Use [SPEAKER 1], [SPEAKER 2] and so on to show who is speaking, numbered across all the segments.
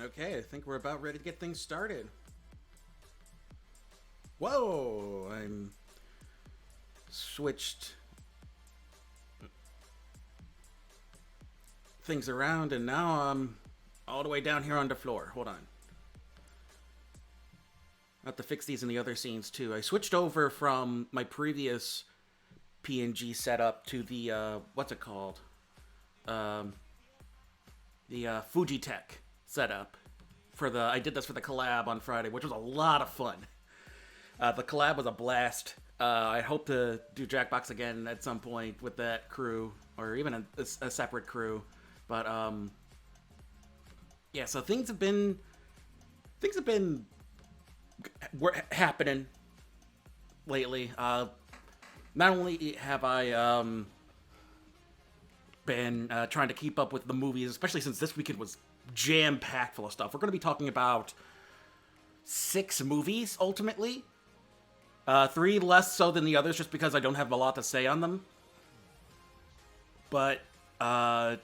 [SPEAKER 1] Okay, I think we're about ready to get things started. Whoa! I'm switched things around and now I'm all the way down here on the floor. Hold on. I have to fix these in the other scenes too. I switched over from my previous PNG setup to the, what's it called? Um, the Fujitech setup. I did this for the collab on Friday, which was a lot of fun. The collab was a blast. I hope to do Jackbox again at some point with that crew, or even a separate crew. But yeah. So things have been happening lately. Not only have I been trying to keep up with the movies, especially since this weekend was jam packed full of stuff. We're going to be talking about 6 movies ultimately. 3 less so than the others, just because I don't have a lot to say on them. But on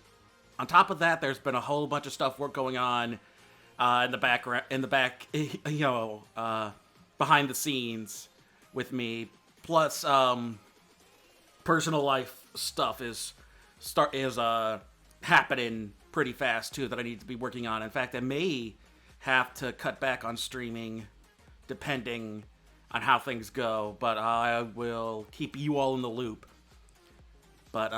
[SPEAKER 1] top of that, there's been a whole bunch of stuff going on in the background, behind the scenes with me. Plus, personal life stuff is happening pretty fast too that I need to be working on. In fact, I may have to cut back on streaming, depending on how things go, but I will keep you all in the loop. But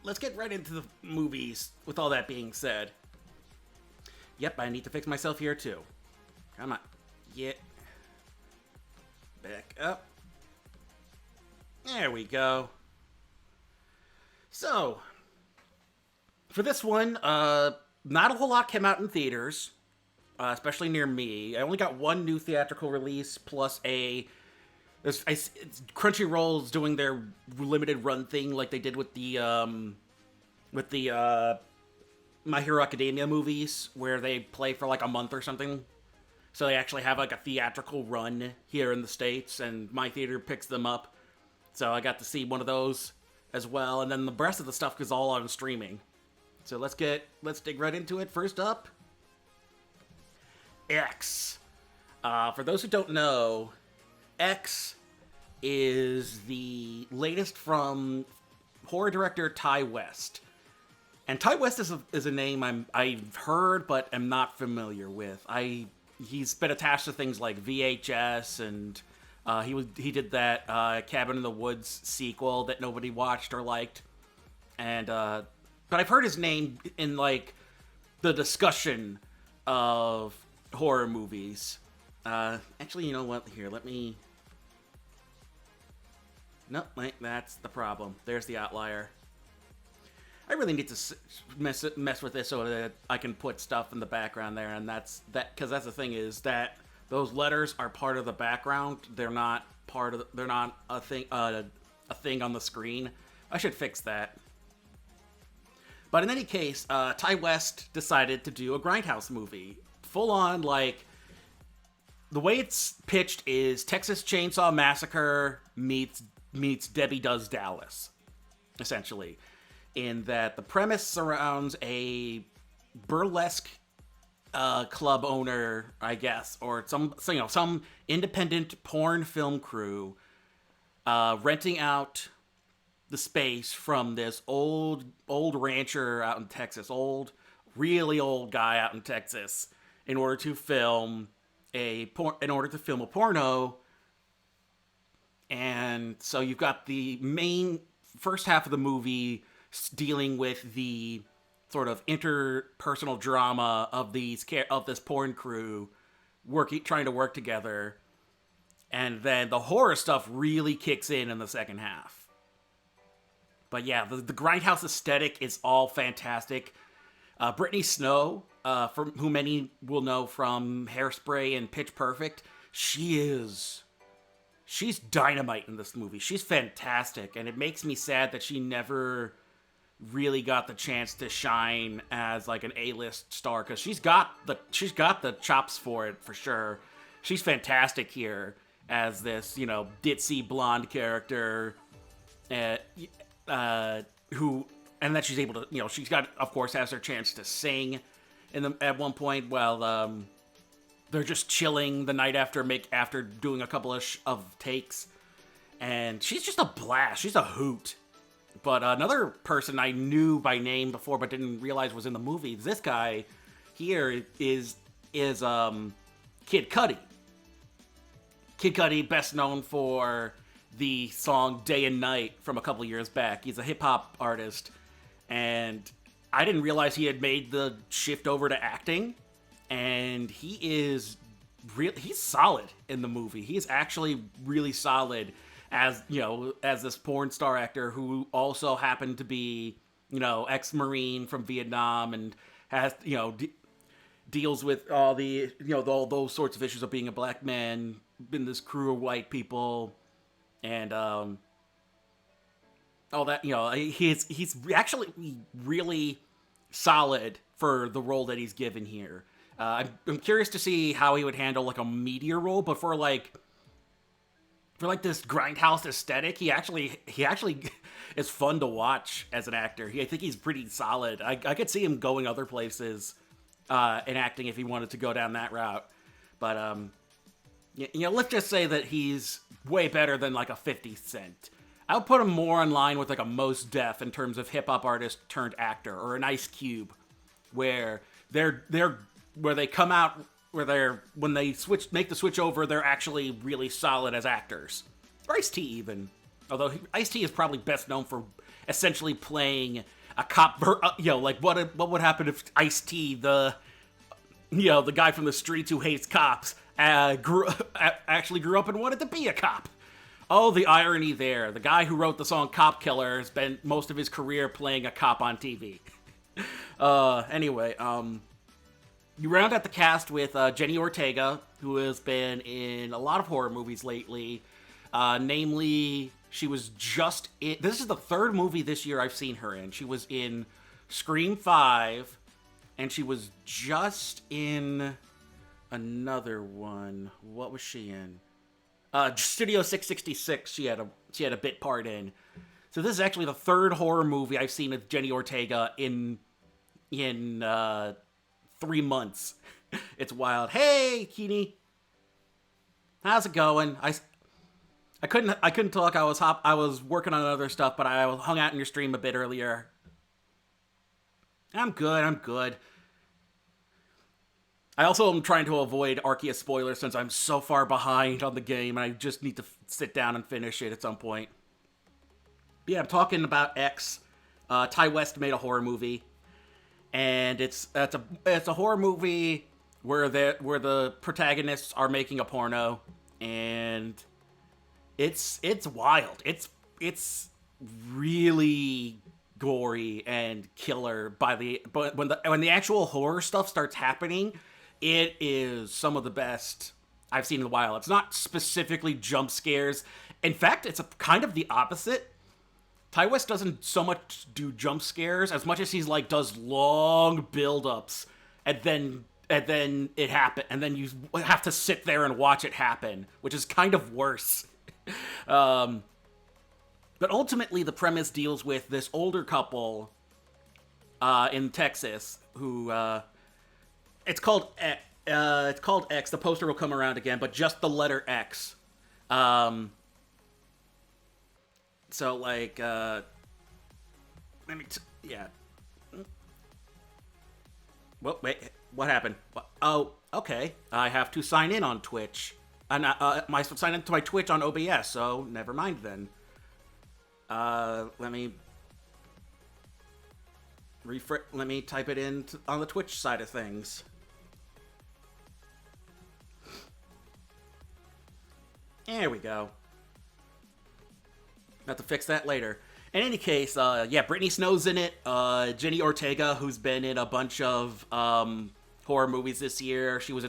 [SPEAKER 1] let's get right into the movies with all that being said. Yep, I need to fix myself here too. Come on. Yeah. Back up. There we go. So, for this one, not a whole lot came out in theaters. Especially near me. I only got one new theatrical release plus Crunchyroll's doing their limited run thing like they did with the My Hero Academia movies, where they play for like a month or something. So they actually have like a theatrical run here in the States, and my theater picks them up. So I got to see one of those as well, and then the rest of the stuff is all on streaming. So let's dig right into it. First up, X. For those who don't know, X is the latest from horror director Ty West. And Ty West is a name I've heard but am not familiar with. He's been attached to things like VHS, and he did that Cabin in the Woods sequel that nobody watched or liked. And but I've heard his name in like the discussion of horror movies. Actually, you know what? Here, let me. Nope, that's the problem. There's the outlier. I really need to mess with this so that I can put stuff in the background there, and because that's the thing is that those letters are part of the background. They're not a thing on the screen. I should fix that. But in any case, Ty West decided to do a Grindhouse movie. Full on, like, the way it's pitched is Texas Chainsaw Massacre meets Debbie Does Dallas, essentially. In that the premise surrounds a burlesque club owner, I guess, or some independent porn film crew renting out the space from this old rancher out in Texas, really old guy out in Texas, in order to film a porno. And so you've got the main first half of the movie dealing with the sort of interpersonal drama of this porn crew trying to work together, and then the horror stuff really kicks in the second half. But yeah, the Grindhouse aesthetic is all fantastic. Brittany Snow, who many will know from Hairspray and Pitch Perfect, she's dynamite in this movie. She's fantastic, and it makes me sad that she never really got the chance to shine as like an A-list star, because she's got the chops for it for sure. She's fantastic here as this, ditzy blonde character who and then she's able to, she's got, of course, has her chance to sing at one point while they're just chilling the night after doing a couple of takes, and she's just a blast. She's a hoot. But another person I knew by name before but didn't realize was in the movie, this guy here is Kid Cudi. Kid Cudi, best known for the song Day and Night from a couple years back. He's a hip-hop artist, and I didn't realize he had made the shift over to acting, and he's solid in the movie. He's actually really solid as this porn star actor who also happened to be, ex-Marine from Vietnam and has, deals with all the, all those sorts of issues of being a black man in this crew of white people and all that. He's actually really solid for the role that he's given here. I'm curious to see how he would handle like a meteor role, but for this grindhouse aesthetic, he actually is fun to watch as an actor. I think he's pretty solid. I could see him going other places in acting if he wanted to go down that route. But let's just say that he's way better than like a 50 Cent. I would put him more in line with like a Mos Def in terms of hip hop artist turned actor, or an Ice Cube, where they come out. When they make the switch over, they're actually really solid as actors. Or Ice-T even. Although Ice-T is probably best known for essentially playing a cop, like what would happen if Ice-T, the guy from the streets who hates cops, actually grew up and wanted to be a cop. Oh, the irony there. The guy who wrote the song Cop Killer has spent most of his career playing a cop on TV. Anyway, you round out the cast with Jenny Ortega, who has been in a lot of horror movies lately. Namely, she was just in... This is the third movie this year I've seen her in. She was in Scream 5, and she was just in another one. What was she in? Studio 666 she had a bit part in. So this is actually the third horror movie I've seen with Jenny Ortega in 3 months. It's wild. Hey, Keeney. How's it going? I couldn't talk. I was working on other stuff, but I hung out in your stream a bit earlier. I'm good. I also am trying to avoid Arceus spoilers since I'm so far behind on the game, and I just need to sit down and finish it at some point. But yeah, I'm talking about X. Ty West made a horror movie. And it's a horror movie where the protagonists are making a porno, and it's wild. It's really gory and killer but when the actual horror stuff starts happening, it is some of the best I've seen in a while. It's not specifically jump scares. In fact, it's kind of the opposite. Ty West doesn't so much do jump scares as much as he's does long build-ups, and then it happen, and then you have to sit there and watch it happen, which is kind of worse. But ultimately, the premise deals with this older couple in Texas who it's called X. The poster will come around again, but just the letter X. So, yeah. Well, wait, what happened? Oh, okay. I have to sign in on Twitch. And I sign into my Twitch on OBS, so never mind then. Let me type it in on the Twitch side of things. There we go. Have to fix that later. In any case, Brittany Snow's in it. Jenny Ortega, who's been in a bunch of horror movies this year. She was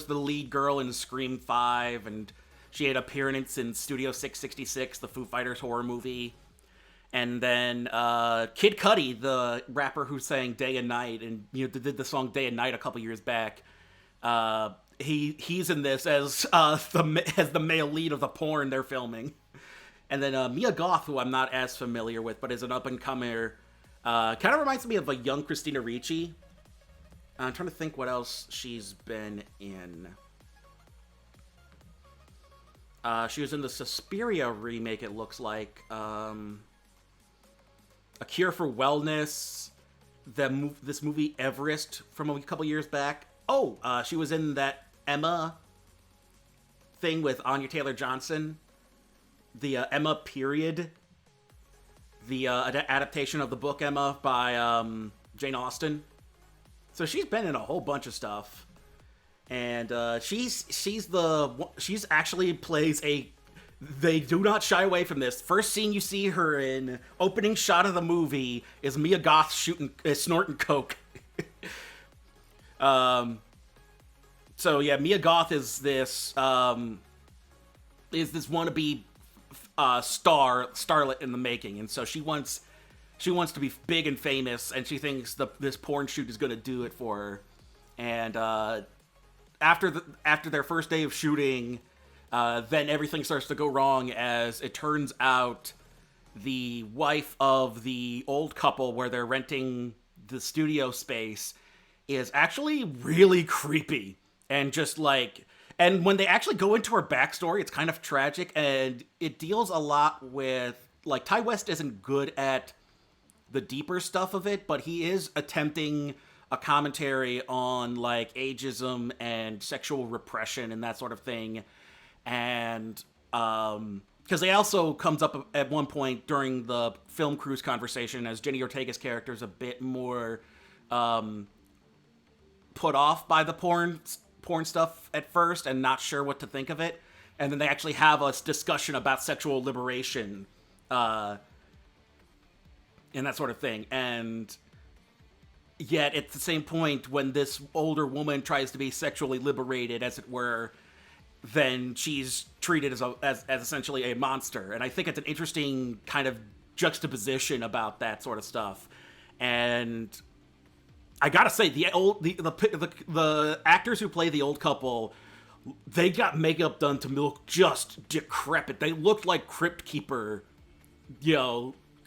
[SPEAKER 1] the lead girl in Scream 5, and she had appearance in Studio 666, the Foo Fighters horror movie. And then Kid Cudi, the rapper who sang Day and Night, and did the song Day and Night a couple years back. He's in this as the male lead of the porn they're filming. And then Mia Goth, who I'm not as familiar with, but is an up-and-comer Kind of reminds me of a young Christina Ricci. I'm trying to think what else she's been in. She was in the Suspiria remake, it looks like. A Cure for Wellness. This movie Everest from a couple years back. Oh, she was in that Emma thing with Anya Taylor-Johnson. The Emma period. The adaptation of the book Emma by Jane Austen. So she's been in a whole bunch of stuff. And she's actually plays a... They do not shy away from this. First scene you see her in, opening shot of the movie, is Mia Goth snorting coke. So yeah, Mia Goth is this wannabe starlet in the making, and so she wants to be big and famous, and she thinks this porn shoot is going to do it for her. And after their first day of shooting, then everything starts to go wrong, as it turns out the wife of the old couple where they're renting the studio space is actually really creepy. And just like... And when they actually go into her backstory, it's kind of tragic, and it deals a lot with... Like, Ty West isn't good at the deeper stuff of it, but he is attempting a commentary on, like, ageism and sexual repression and that sort of thing. And because they also comes up at one point during the film cruise conversation, as Jenny Ortega's character is a bit more put off by the porn stuff at first and not sure what to think of it, and then they actually have a discussion about sexual liberation and that sort of thing. And yet at the same point, when this older woman tries to be sexually liberated, as it were, then she's treated as essentially a monster. And I think it's an interesting kind of juxtaposition about that sort of stuff. And I gotta say, the actors who play the old couple, they got makeup done to look just decrepit. They looked like Crypt Keeper, they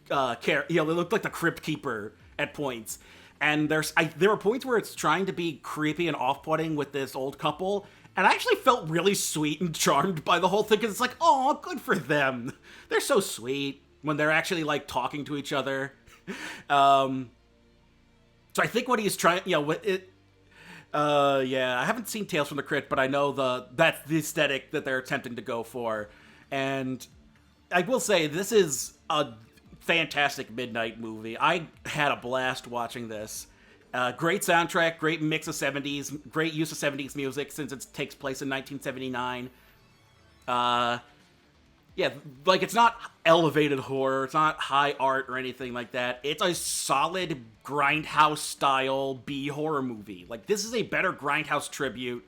[SPEAKER 1] looked like the Crypt Keeper at points. And there were points where it's trying to be creepy and off-putting with this old couple, and I actually felt really sweet and charmed by the whole thing, because it's like, oh, good for them. They're so sweet when they're actually, like, talking to each other. So I think what he's trying, I haven't seen Tales from the Crypt, but I know that's the aesthetic that they're attempting to go for. And I will say, this is a fantastic midnight movie. I had a blast watching this. Great soundtrack, great mix of 70s, great use of 70s music since it takes place in 1979. Like, it's not elevated horror, it's not high art or anything like that. It's a solid Grindhouse-style B-horror movie. Like, this is a better Grindhouse tribute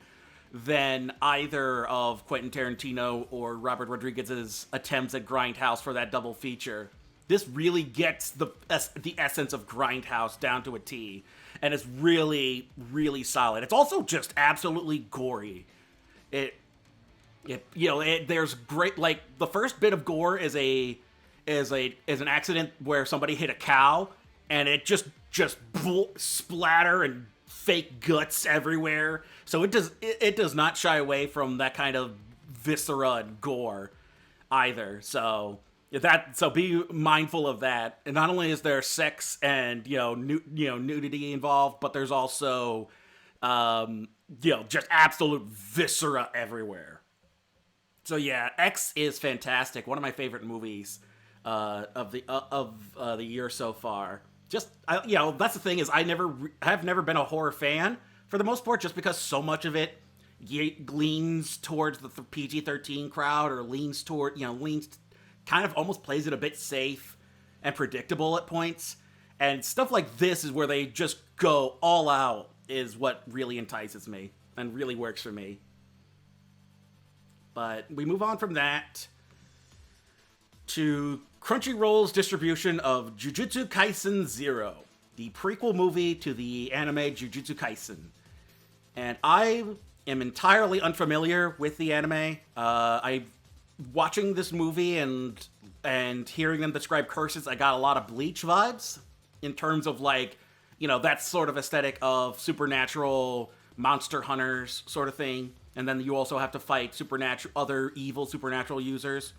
[SPEAKER 1] than either of Quentin Tarantino or Robert Rodriguez's attempts at Grindhouse for that double feature. This really gets the essence of Grindhouse down to a T, and it's really, really solid. It's also just absolutely gory. There's great, like, the first bit of gore is an accident where somebody hit a cow, and it just splatter and fake guts everywhere. So it does not shy away from that kind of viscera and gore either. So be mindful of that. And not only is there sex and nudity involved, but there's also just absolute viscera everywhere. So yeah, X is fantastic. One of my favorite movies of the year so far. That's the thing, is I've never been a horror fan for the most part, just because so much of it leans towards the PG-13 crowd, or leans kind of almost plays it a bit safe and predictable at points. And stuff like this is where they just go all out, is what really entices me and really works for me. But we move on from that to Crunchyroll's distribution of Jujutsu Kaisen 0, the prequel movie to the anime Jujutsu Kaisen. And I am entirely unfamiliar with the anime. Watching this movie and hearing them describe curses, I got a lot of Bleach vibes. in terms of like, that sort of aesthetic of supernatural monster hunters sort of thing. And then you also have to fight other evil supernatural users.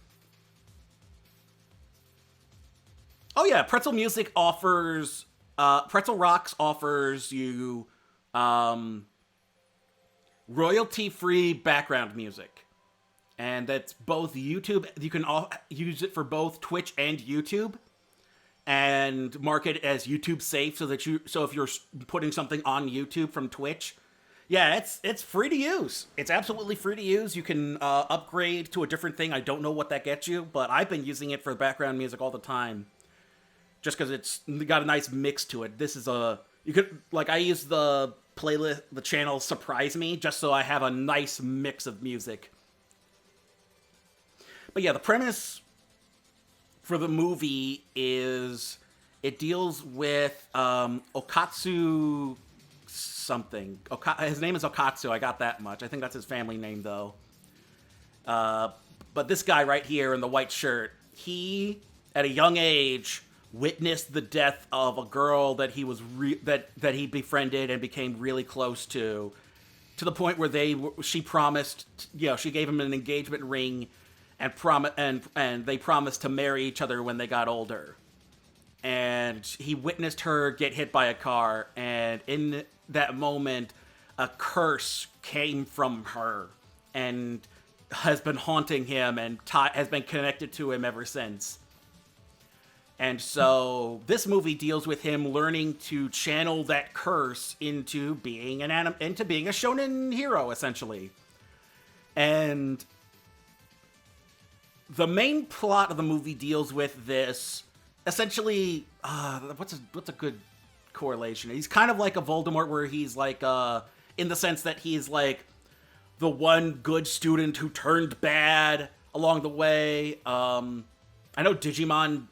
[SPEAKER 1] Oh yeah, Pretzel Rocks offers you royalty-free background music. And that's both YouTube. You can use it for both Twitch and YouTube, and mark it as YouTube safe, so if you're putting something on YouTube from Twitch, yeah, it's free to use. It's absolutely free to use. You can upgrade to a different thing. I don't know what that gets you, but I've been using it for background music all the time, just because it's got a nice mix to it. I use the playlist, the channel Surprise Me, just so I have a nice mix of music. But yeah, the premise for the movie is it deals with Okatsu something. His name is Okatsu, I got that much. I think that's his family name, though. But this guy right here in the white shirt, he, at a young age, witnessed the death of a girl that he was that he befriended and became really close to the point where she promised, she gave him an engagement ring and they promised to marry each other when they got older. And he witnessed her get hit by a car, and in that moment, a curse came from her and has been haunting him and has been connected to him ever since. And so this movie deals with him learning to channel that curse into being a shonen hero, essentially. And the main plot of the movie deals with this. Essentially, what's a good correlation? He's kind of like a Voldemort, where he's like, in the sense that he's like the one good student who turned bad along the way. I know Digimon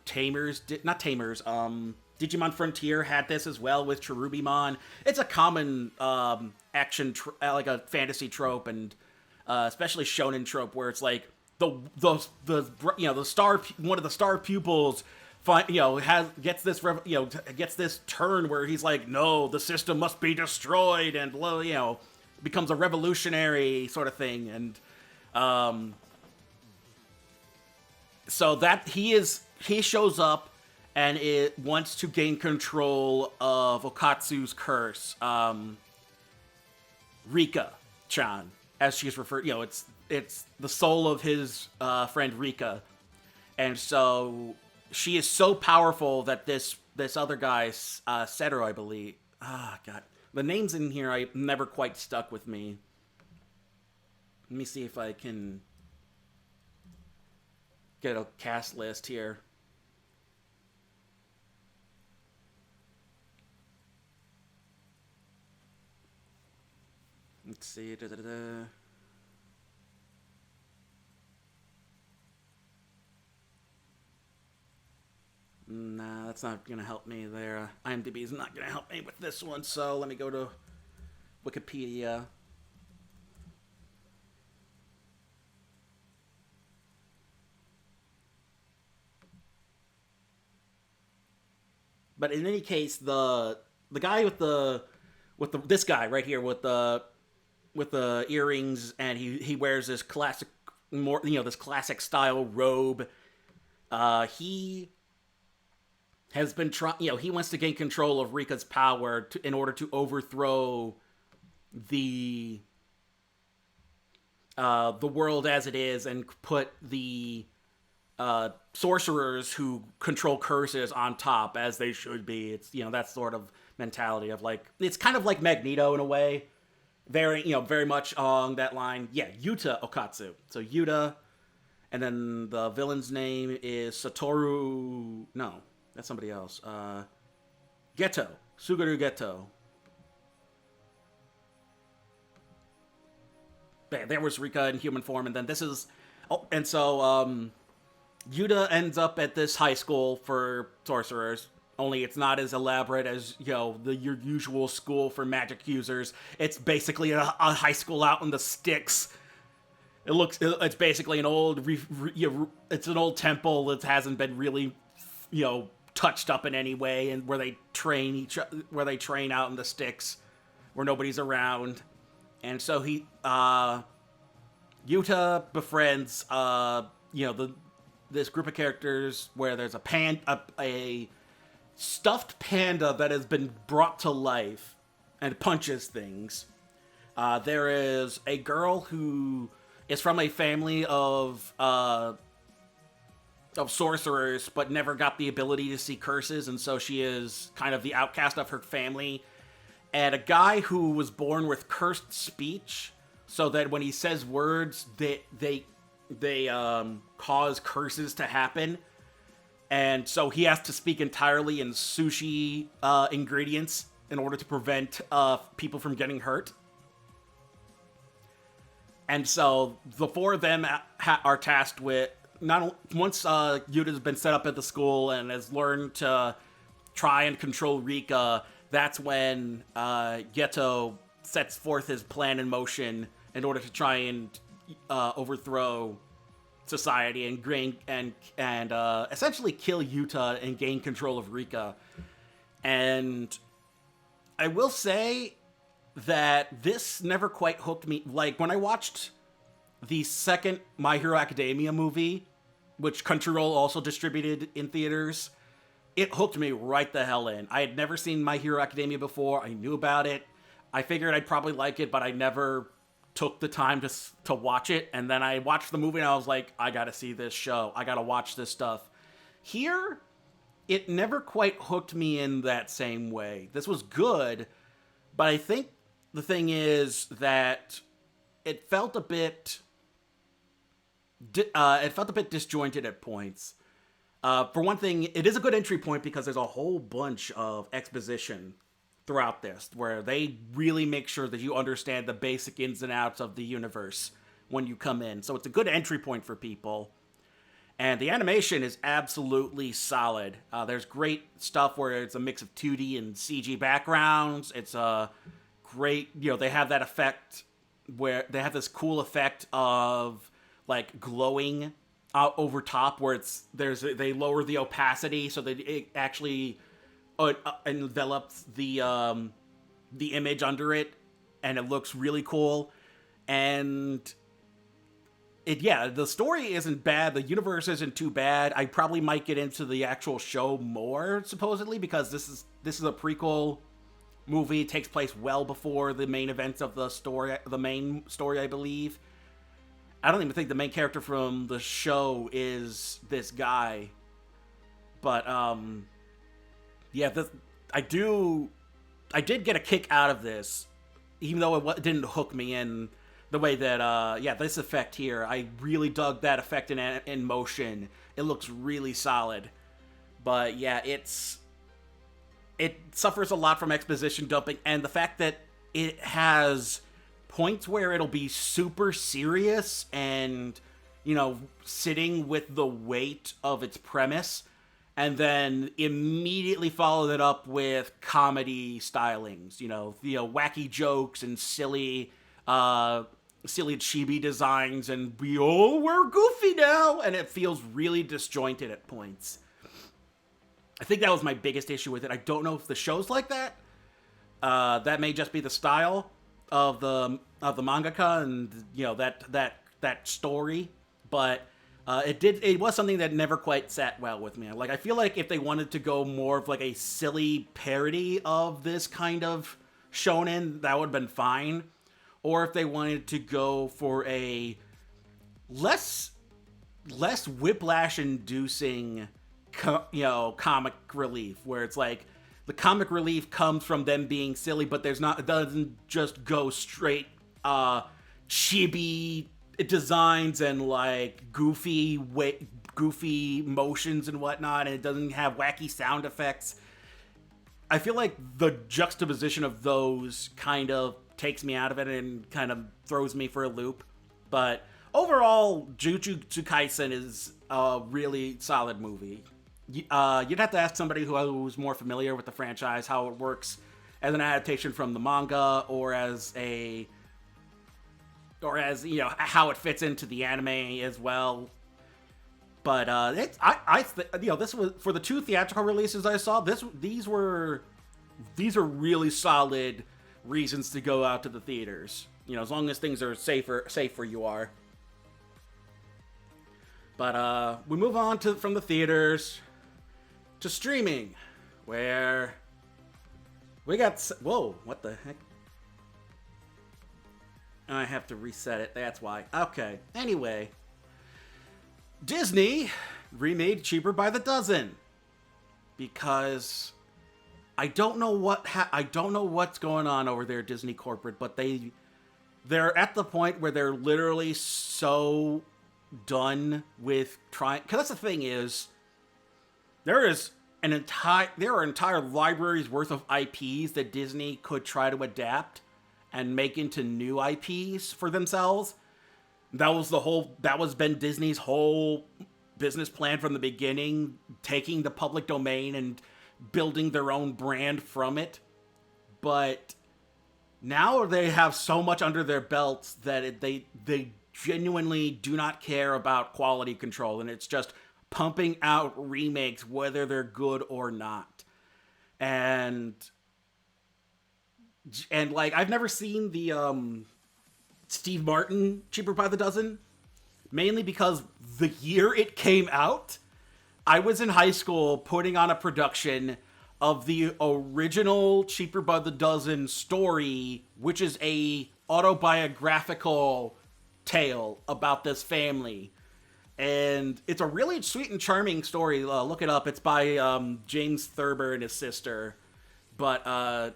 [SPEAKER 1] Digimon Frontier had this as well with Cherubimon. It's a common action, like a fantasy trope, and especially shonen trope, where it's like one of the star pupils gets this turn where he's like, no, the system must be destroyed, and becomes a revolutionary sort of thing. And so that he shows up and it wants to gain control of Okatsu's curse. Rika-chan, as she's referred, it's the soul of his friend Rika. And so she is so powerful that this other guy, Setero, I believe. God. The names in here I never quite stuck with me. Let me see if I can get a cast list here. Let's see. Nah, that's not going to help me there. IMDb is not going to help me with this one, so let me go to Wikipedia. But in any case, the guy with this guy right here with the earrings, and he wears this classic this classic style robe. He has been he wants to gain control of Rika's power in order to overthrow the world as it is, and put the sorcerers who control curses on top, as they should be. It's that sort of mentality of like, it's kind of like Magneto in a way, very much along that line. Yeah, Yuta Okatsu. So Yuta, and then the villain's name is Satoru. No, that's somebody else. Geto, Suguru Geto. There was Rika in human form, and then this is. Oh, and so Yuta ends up at this high school for sorcerers. Only it's not as elaborate as your usual school for magic users. It's basically a high school out in the sticks. It's basically an old it's an old temple that hasn't been really touched up in any way, and where they train out in the sticks where nobody's around. And so Yuta befriends this group of characters where there's a stuffed panda that has been brought to life and punches things. There is a girl who is from a family of sorcerers, but never got the ability to see curses, and so she is kind of the outcast of her family. And a guy who was born with cursed speech, so that when he says words, they cause curses to happen. And so he has to speak entirely in sushi ingredients in order to prevent people from getting hurt. And so the four of them are tasked with, once Yuta's been set up at the school and has learned to try and control Rika, that's when Geto sets forth his plan in motion in order to try and overthrow society and essentially kill Yuta and gain control of Rika. And I will say that this never quite hooked me. Like, when I watched the second My Hero Academia movie, which Crunchyroll also distributed in theaters, it hooked me right the hell in. I had never seen My Hero Academia before. I knew about it. I figured I'd probably like it, but I never took the time to watch it. And then I watched the movie and I was like, I gotta see this show. I gotta watch this stuff. Here, it never quite hooked me in that same way. This was good, but I think the thing is that it felt a bit disjointed at points. For one thing, it is a good entry point because there's a whole bunch of exposition throughout this, where they really make sure that you understand the basic ins and outs of the universe when you come in. So it's a good entry point for people. And the animation is absolutely solid. There's great stuff where it's a mix of 2D and CG backgrounds. It's a great, they have that effect where they have this cool effect of like glowing over top, where they lower the opacity so that it actually envelops the image under it, and it looks really cool. And the story isn't bad. The universe isn't too bad. I probably might get into the actual show more, supposedly, because this is a prequel movie. It takes place well before the main events of the main story, I believe. I don't even think the main character from the show is this guy. But, I did get a kick out of this, even though it didn't hook me in the way that, this effect here. I really dug that effect in motion. It looks really solid. But, yeah, it suffers a lot from exposition dumping, and the fact that it has points where it'll be super serious and, sitting with the weight of its premise, and then immediately follow it up with comedy stylings, wacky jokes and silly chibi designs, and we're goofy now, and it feels really disjointed at points. I think that was my biggest issue with it. I don't know if the show's like that. That may just be the style of the mangaka and that story, but it was something that never quite sat well with me. Like, I feel like if they wanted to go more of like a silly parody of this kind of shonen, that would have been fine. Or if they wanted to go for a less whiplash-inducing comic relief, where it's like the comic relief comes from them being silly, but it doesn't just go straight chibi designs and like goofy motions and whatnot, and it doesn't have wacky sound effects. I feel like the juxtaposition of those kind of takes me out of it and kind of throws me for a loop. But overall, Jujutsu Kaisen is a really solid movie. You'd have to ask somebody who's more familiar with the franchise how it works as an adaptation from the manga, or as how it fits into the anime as well. But this was for the 2 theatrical releases I saw. These are really solid reasons to go out to the theaters. As long as things are safe where you are. But we move on from the theaters to streaming, where we got... Whoa, what the heck? I have to reset it, that's why. Okay, anyway. Disney remade Cheaper by the Dozen. Because I don't know what's going on over there, Disney corporate, but they're at the point where they're literally so done with trying... Because that's the thing is, there are entire libraries worth of IPs that Disney could try to adapt and make into new IPs for themselves. That was been Disney's whole business plan from the beginning, taking the public domain and building their own brand from it. But now they have so much under their belts that they genuinely do not care about quality control, and it's just pumping out remakes whether they're good or not. And like, I've never seen the Steve Martin Cheaper by the Dozen, mainly because the year it came out, I was in high school putting on a production of the original Cheaper by the Dozen story, which is a autobiographical tale about this family. And it's a really sweet and charming story. Look it up. It's by James Thurber and his sister. But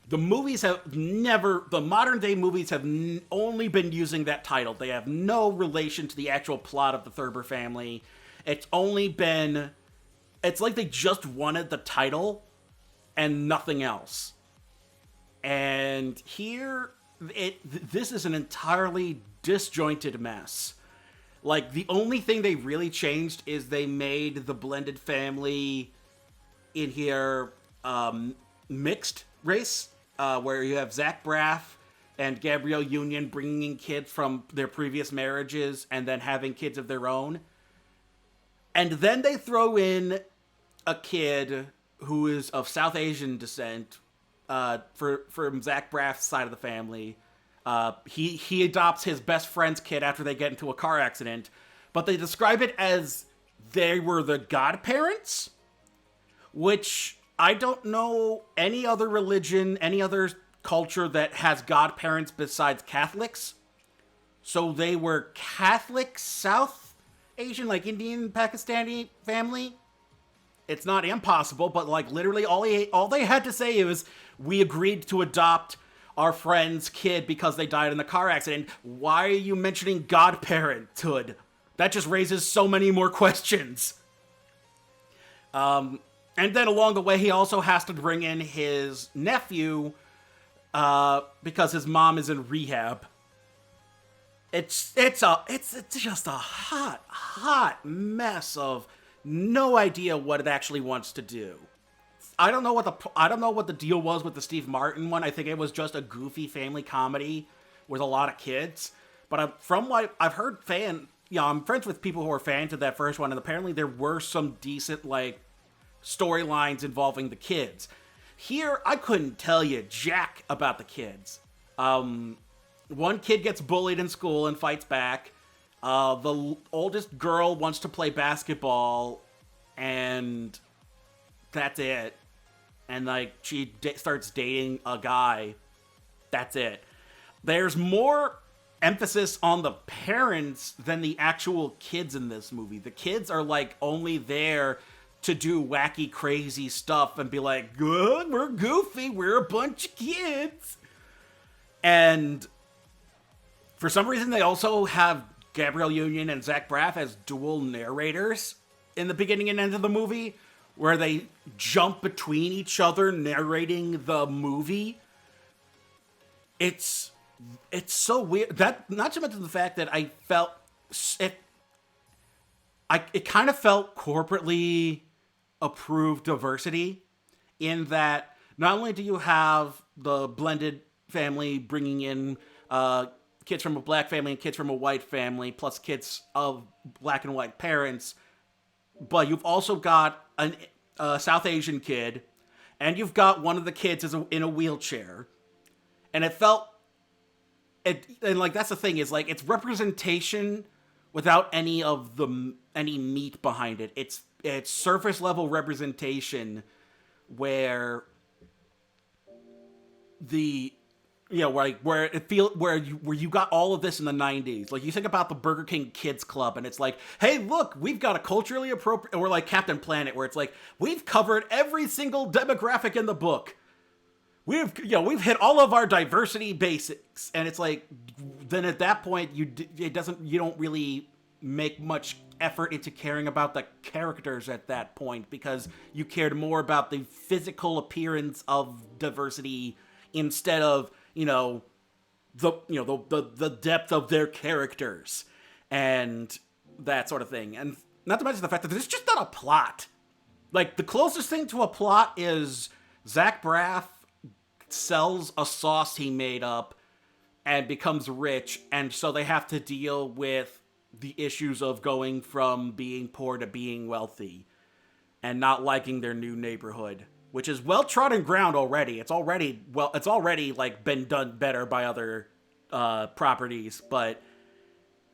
[SPEAKER 1] the modern day movies have only been using that title. They have no relation to the actual plot of the Thurber family. It's like they just wanted the title and nothing else. And here, this is an entirely disjointed mess. Like, the only thing they really changed is they made the blended family in here mixed race, where you have Zach Braff and Gabrielle Union bringing in kids from their previous marriages and then having kids of their own. And then they throw in a kid who is of South Asian descent from Zach Braff's side of the family. He adopts his best friend's kid after they get into a car accident, but they describe it as they were the godparents, which I don't know any other religion, any other culture that has godparents besides Catholics. So they were Catholic South Asian, like Indian, Pakistani family. It's not impossible, but like literally all they had to say is, we agreed to adopt our friend's kid because they died in the car accident. Why are you mentioning godparenthood? That just raises so many more questions. And then along the way, he also has to bring in his nephew because his mom is in rehab. It's just a hot mess of no idea what it actually wants to do. I don't know what the deal was with the Steve Martin one. I think it was just a goofy family comedy with a lot of kids. But from what I've heard, I'm friends with people who are fans of that first one, and apparently there were some decent like storylines involving the kids. Here, I couldn't tell you jack about the kids. One kid gets bullied in school and fights back. The oldest girl wants to play basketball, and that's it. And like she starts dating a guy. That's it. There's more emphasis on the parents than the actual kids in this movie. The kids are like only there to do wacky, crazy stuff and be like, good, we're goofy, we're a bunch of kids. And for some reason, they also have Gabrielle Union and Zach Braff as dual narrators in the beginning and end of the movie, where they jump between each other narrating the movie. It's so weird. That, not to mention the fact that I felt it kind of felt corporately approved diversity, in that not only do you have the blended family bringing in kids from a black family and kids from a white family, plus kids of black and white parents. But you've also got a South Asian kid, and you've got one of the kids in a wheelchair. And it felt... And, like, that's the thing, is, like, it's representation without any meat behind it. It's surface level representation where where you got all of this in the 90s. Like, you think about the Burger King Kids Club, and it's like, hey, look, we've got a culturally appropriate, or like Captain Planet, where it's like, we've covered every single demographic in the book. We've hit all of our diversity basics, and it's like, then at that point, you don't really make much effort into caring about the characters at that point, because you cared more about the physical appearance of diversity instead of the depth of their characters and that sort of thing. And not to mention the fact that there's just not a plot. Like, the closest thing to a plot is Zach Braff sells a sauce he made up and becomes rich, and so they have to deal with the issues of going from being poor to being wealthy and not liking their new neighborhood, which is well-trodden ground already. It's already like been done better by other properties, but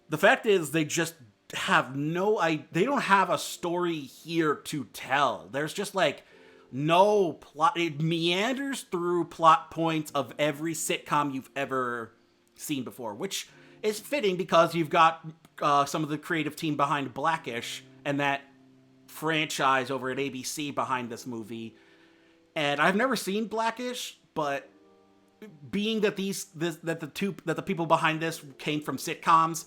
[SPEAKER 1] the fact is they just have they don't have a story here to tell. There's just like no plot. It meanders through plot points of every sitcom you've ever seen before, which is fitting because you've got some of the creative team behind Blackish and that franchise over at ABC behind this movie. And I've never seen Blackish, but being that the people behind this came from sitcoms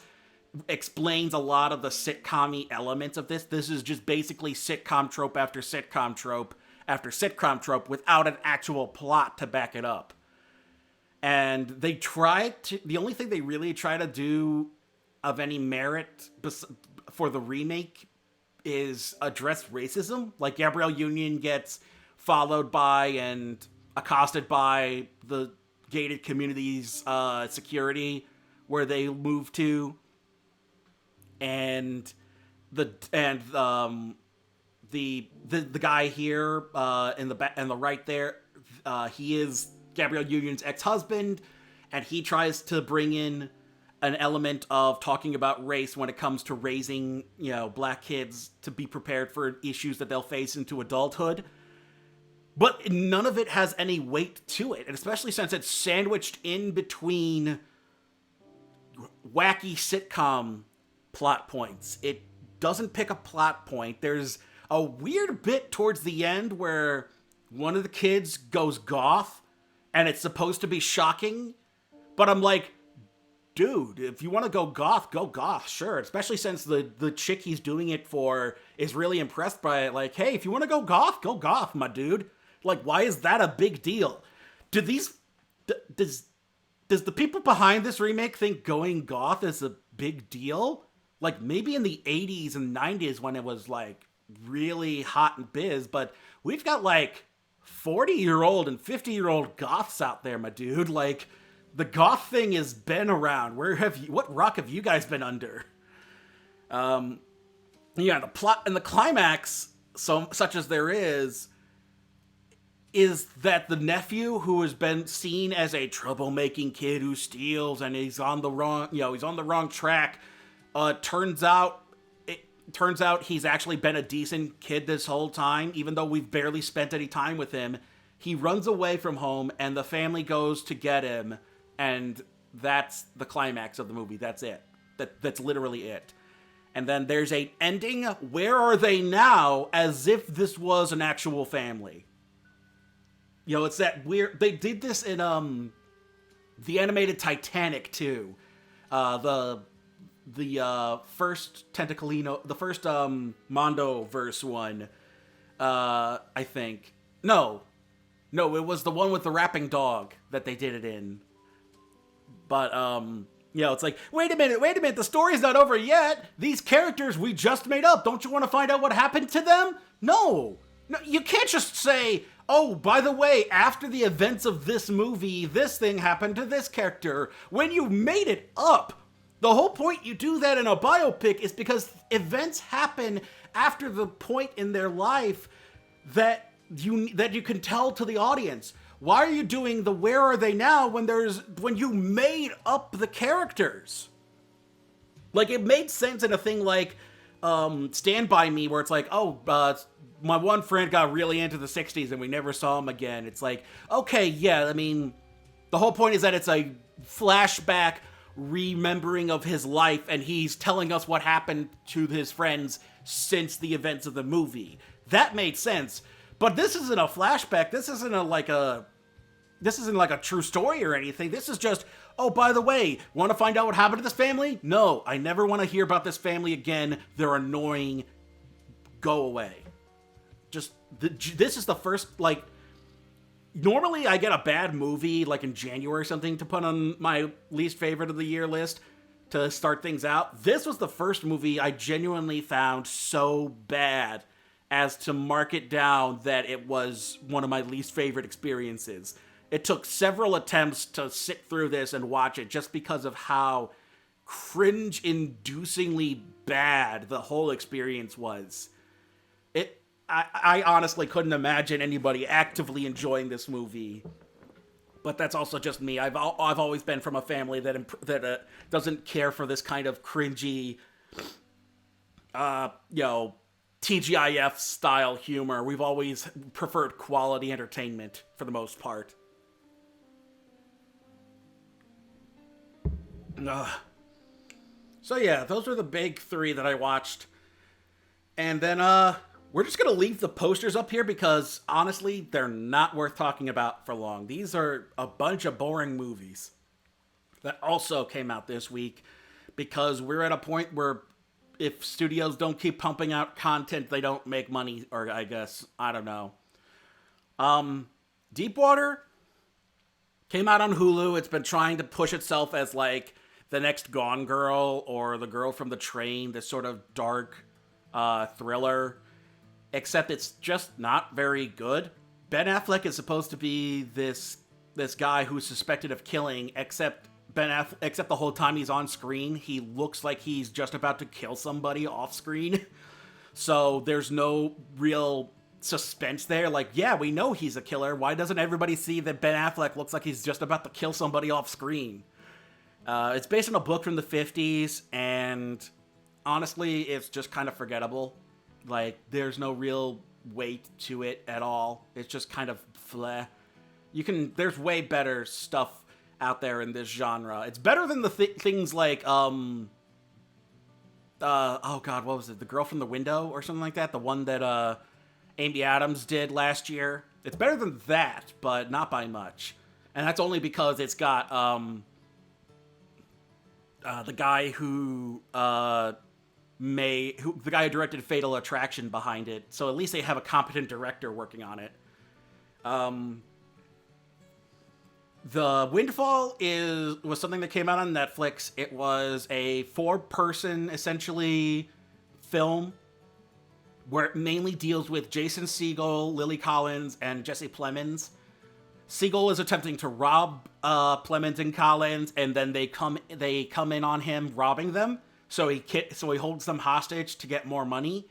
[SPEAKER 1] explains a lot of the sitcom-y elements of this. This is just basically sitcom trope after sitcom trope after sitcom trope without an actual plot to back it up. And the only thing they really try to do of any merit for the remake is address racism. Like, Gabrielle Union gets followed by and accosted by the gated community's security where they move to, and the guy here in the right there, he is Gabrielle Union's ex-husband, and he tries to bring in an element of talking about race when it comes to raising, black kids to be prepared for issues that they'll face into adulthood. But none of it has any weight to it, and especially since it's sandwiched in between wacky sitcom plot points. It doesn't pick a plot point. There's a weird bit towards the end where one of the kids goes goth, and it's supposed to be shocking, but I'm like, dude, if you want to go goth, sure. Especially since the chick he's doing it for is really impressed by it. Like, hey, if you want to go goth, my dude. Like, why is that a big deal? Does the people behind this remake think going goth is a big deal? Like, maybe in the 80s and 90s when it was, like, really hot and biz, but we've got, like, 40-year-old and 50-year-old goths out there, my dude. Like, the goth thing has been around. What rock have you guys been under? The plot and the climax, such as there is that the nephew, who has been seen as a troublemaking kid who steals and he's on the wrong track, turns out he's actually been a decent kid this whole time, even though we've barely spent any time with him. He runs away from home, and the family goes to get him, and that's the climax of the movie. That's it. That's literally it. And then there's an ending, where are they now, as if this was an actual family. It's that weird... They did this in the animated Titanic, too. The first Tentaclino... The first Mondo-verse one, I think. No, it was the one with the rapping dog that they did it in. But, it's like, wait a minute, the story's not over yet. These characters we just made up. Don't you want to find out what happened to them? No, you can't just say, oh, by the way, after the events of this movie, this thing happened to this character. When you made it up, the whole point you do that in a biopic is because events happen after the point in their life that you can tell to the audience. Why are you doing the where are they now when you made up the characters? Like, it made sense in a thing like Stand By Me, where it's like, oh, my one friend got really into the 60s and we never saw him again. It's like, okay, yeah, I mean, the whole point is that it's a flashback remembering of his life, and he's telling us what happened to his friends since the events of the movie. That made sense. But this isn't a flashback. This isn't like a true story or anything. This is just, oh, by the way, want to find out what happened to this family? No, I never want to hear about this family again. They're annoying. Go away. This is the first, like, normally I get a bad movie, like in January or something, to put on my least favorite of the year list to start things out. This was the first movie I genuinely found so bad as to mark it down that it was one of my least favorite experiences. It took several attempts to sit through this and watch it just because of how cringe-inducingly bad the whole experience was. I honestly couldn't imagine anybody actively enjoying this movie, but that's also just me. I've always been from a family that doesn't care for this kind of cringy, TGIF style humor. We've always preferred quality entertainment for the most part. So yeah, those are the big three that I watched. And then, we're just going to leave the posters up here because, honestly, they're not worth talking about for long. These are a bunch of boring movies that also came out this week because we're at a point where if studios don't keep pumping out content, they don't make money, or I guess, I don't know. Deepwater came out on Hulu. It's been trying to push itself as, like, the next Gone Girl or The Girl from the Train, this sort of dark thriller. Except it's just not very good. Ben Affleck is supposed to be this guy who's suspected of killing, except the whole time he's on screen, he looks like he's just about to kill somebody off screen. So there's no real suspense there. Like, yeah, we know he's a killer. Why doesn't everybody see that Ben Affleck looks like he's just about to kill somebody off screen? It's based on a book from the 50s, and honestly, it's just kind of forgettable. Like, there's no real weight to it at all. It's just kind of fleh. There's way better stuff out there in this genre. It's better than the things like, oh god, what was it? The Girl from the Window or something like that? The one that, Amy Adams did last year. It's better than that, but not by much. And that's only because it's got, the guy who directed Fatal Attraction behind it, so at least they have a competent director working on it. The Windfall was something that came out on Netflix. It was a 4-person, essentially, film where it mainly deals with Jason Segel, Lily Collins, and Jesse Plemons. Segel is attempting to rob Plemons and Collins, and then they come in on him robbing them. So he holds them hostage to get more money.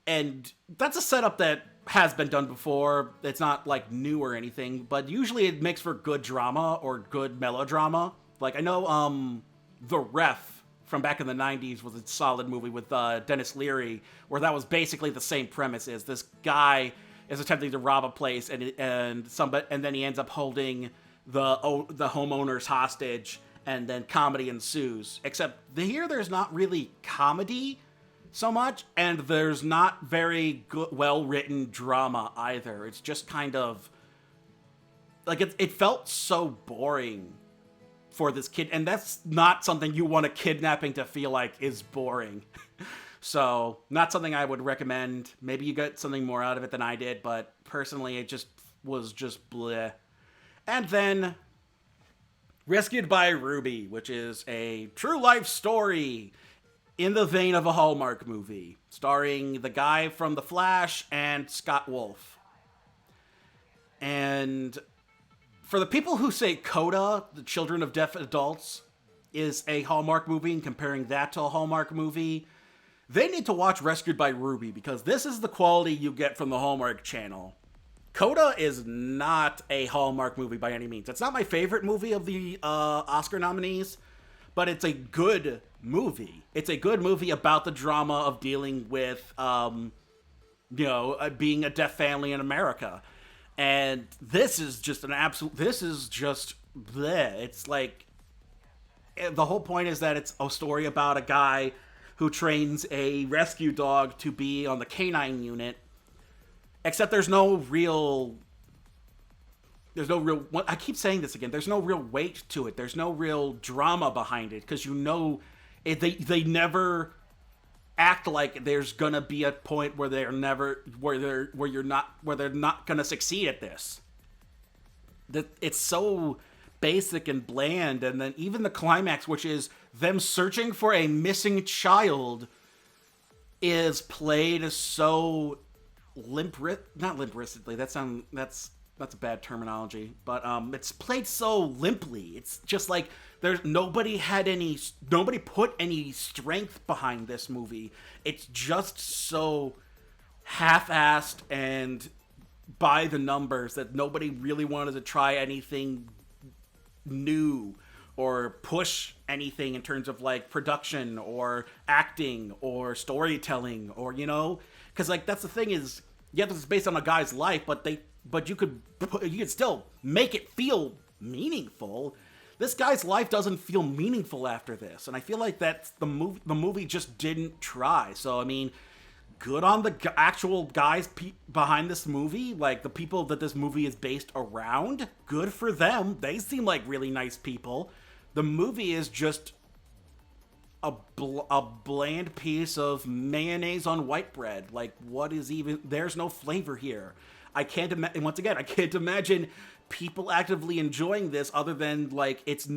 [SPEAKER 1] And that's a setup that has been done before. It's not, like, new or anything, but usually it makes for good drama or good melodrama. Like, I know, The Ref from back in the 90s was a solid movie with Dennis Leary, where that was basically the same premise. Is this guy is attempting to rob a place, and then he ends up holding the homeowners hostage, and then comedy ensues. Except here there's not really comedy so much, and there's not very good, well-written drama either. It's just kind of like it felt so boring for this kid, and that's not something you want a kidnapping to feel like is boring. So, not something I would recommend. Maybe you get something more out of it than I did, but personally, it just was just bleh. And then, Rescued by Ruby, which is a true life story in the vein of a Hallmark movie, starring the guy from The Flash and Scott Wolf. And for the people who say Coda, the Children of Deaf Adults, is a Hallmark movie and comparing that to a Hallmark movie, they need to watch Rescued by Ruby, because this is the quality you get from the Hallmark Channel. Coda is not a Hallmark movie by any means. It's not my favorite movie of the Oscar nominees, but it's a good movie. It's a good movie about the drama of dealing with, being a deaf family in America. And this is just this is just bleh. It's like, the whole point is that it's a story about a guy who trains a rescue dog to be on the canine unit. Except there's no real, I keep saying this again, there's no real weight to it. There's no real drama behind it, because they never act like there's gonna be a point where they're not gonna succeed at this. That it's so basic and bland, and then even the climax, which is them searching for a missing child, is played so not limp-wristedly. That's a bad terminology, but it's played so limply. It's just like nobody put any strength behind this movie. It's just so half-assed and by the numbers that nobody really wanted to try anything new or push anything in terms of like production or acting or storytelling, or because like that's the thing is, yeah, this is based on a guy's life, but you could still make it feel meaningful. This guy's life doesn't feel meaningful after this, and I feel like that's the movie just didn't try. So I mean, good on the actual guys behind this movie, like the people that this movie is based around. Good for them. They seem like really nice people. The movie is just a bland piece of mayonnaise on white bread. Like, what is even... There's no flavor here. I can't imagine people actively enjoying this other than, like, it's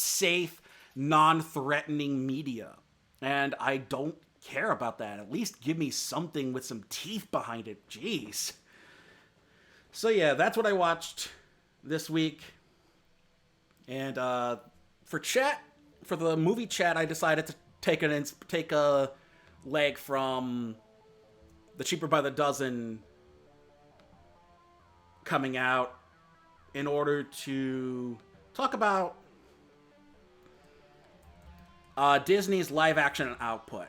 [SPEAKER 1] safe, non-threatening media. And I don't care about that. At least give me something with some teeth behind it. Jeez. So yeah, that's what I watched this week. And for the movie chat, I decided to take a leg from the Cheaper by the Dozen coming out in order to talk about Disney's live-action output.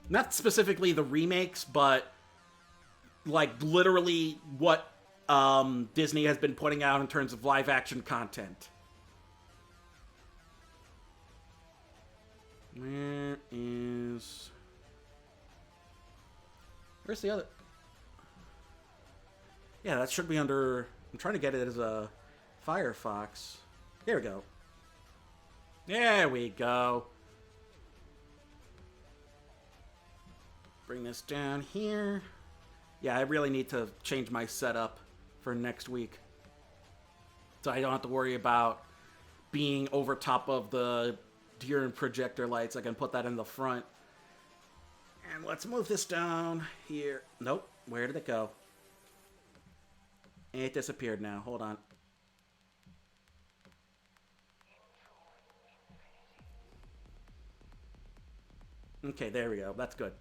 [SPEAKER 1] Not specifically the remakes, but like literally what Disney has been putting out in terms of live-action content. Where's the other? Yeah, that should be under... I'm trying to get it as a Firefox. Here we go. There we go. Bring this down here. Yeah, I really need to change my setup for next week, so I don't have to worry about being over top of the deer and projector lights. I can put that in the front. And let's move this down here. Nope. Where did it go? It disappeared now. Hold on. Okay, there we go. That's good.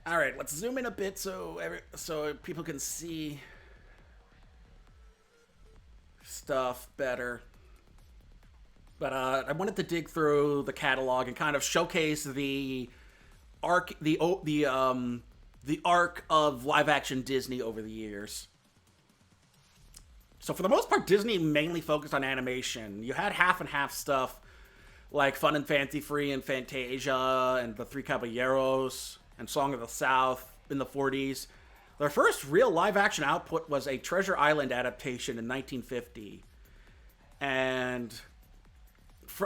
[SPEAKER 1] All right, let's zoom in a bit so people can see stuff better. But I wanted to dig through the catalog and kind of showcase the arc of live-action Disney over the years. So for the most part, Disney mainly focused on animation. You had half and half stuff like Fun and Fancy Free and Fantasia and The Three Caballeros and Song of the South in the 40s. Their first real live-action output was a Treasure Island adaptation in 1950. And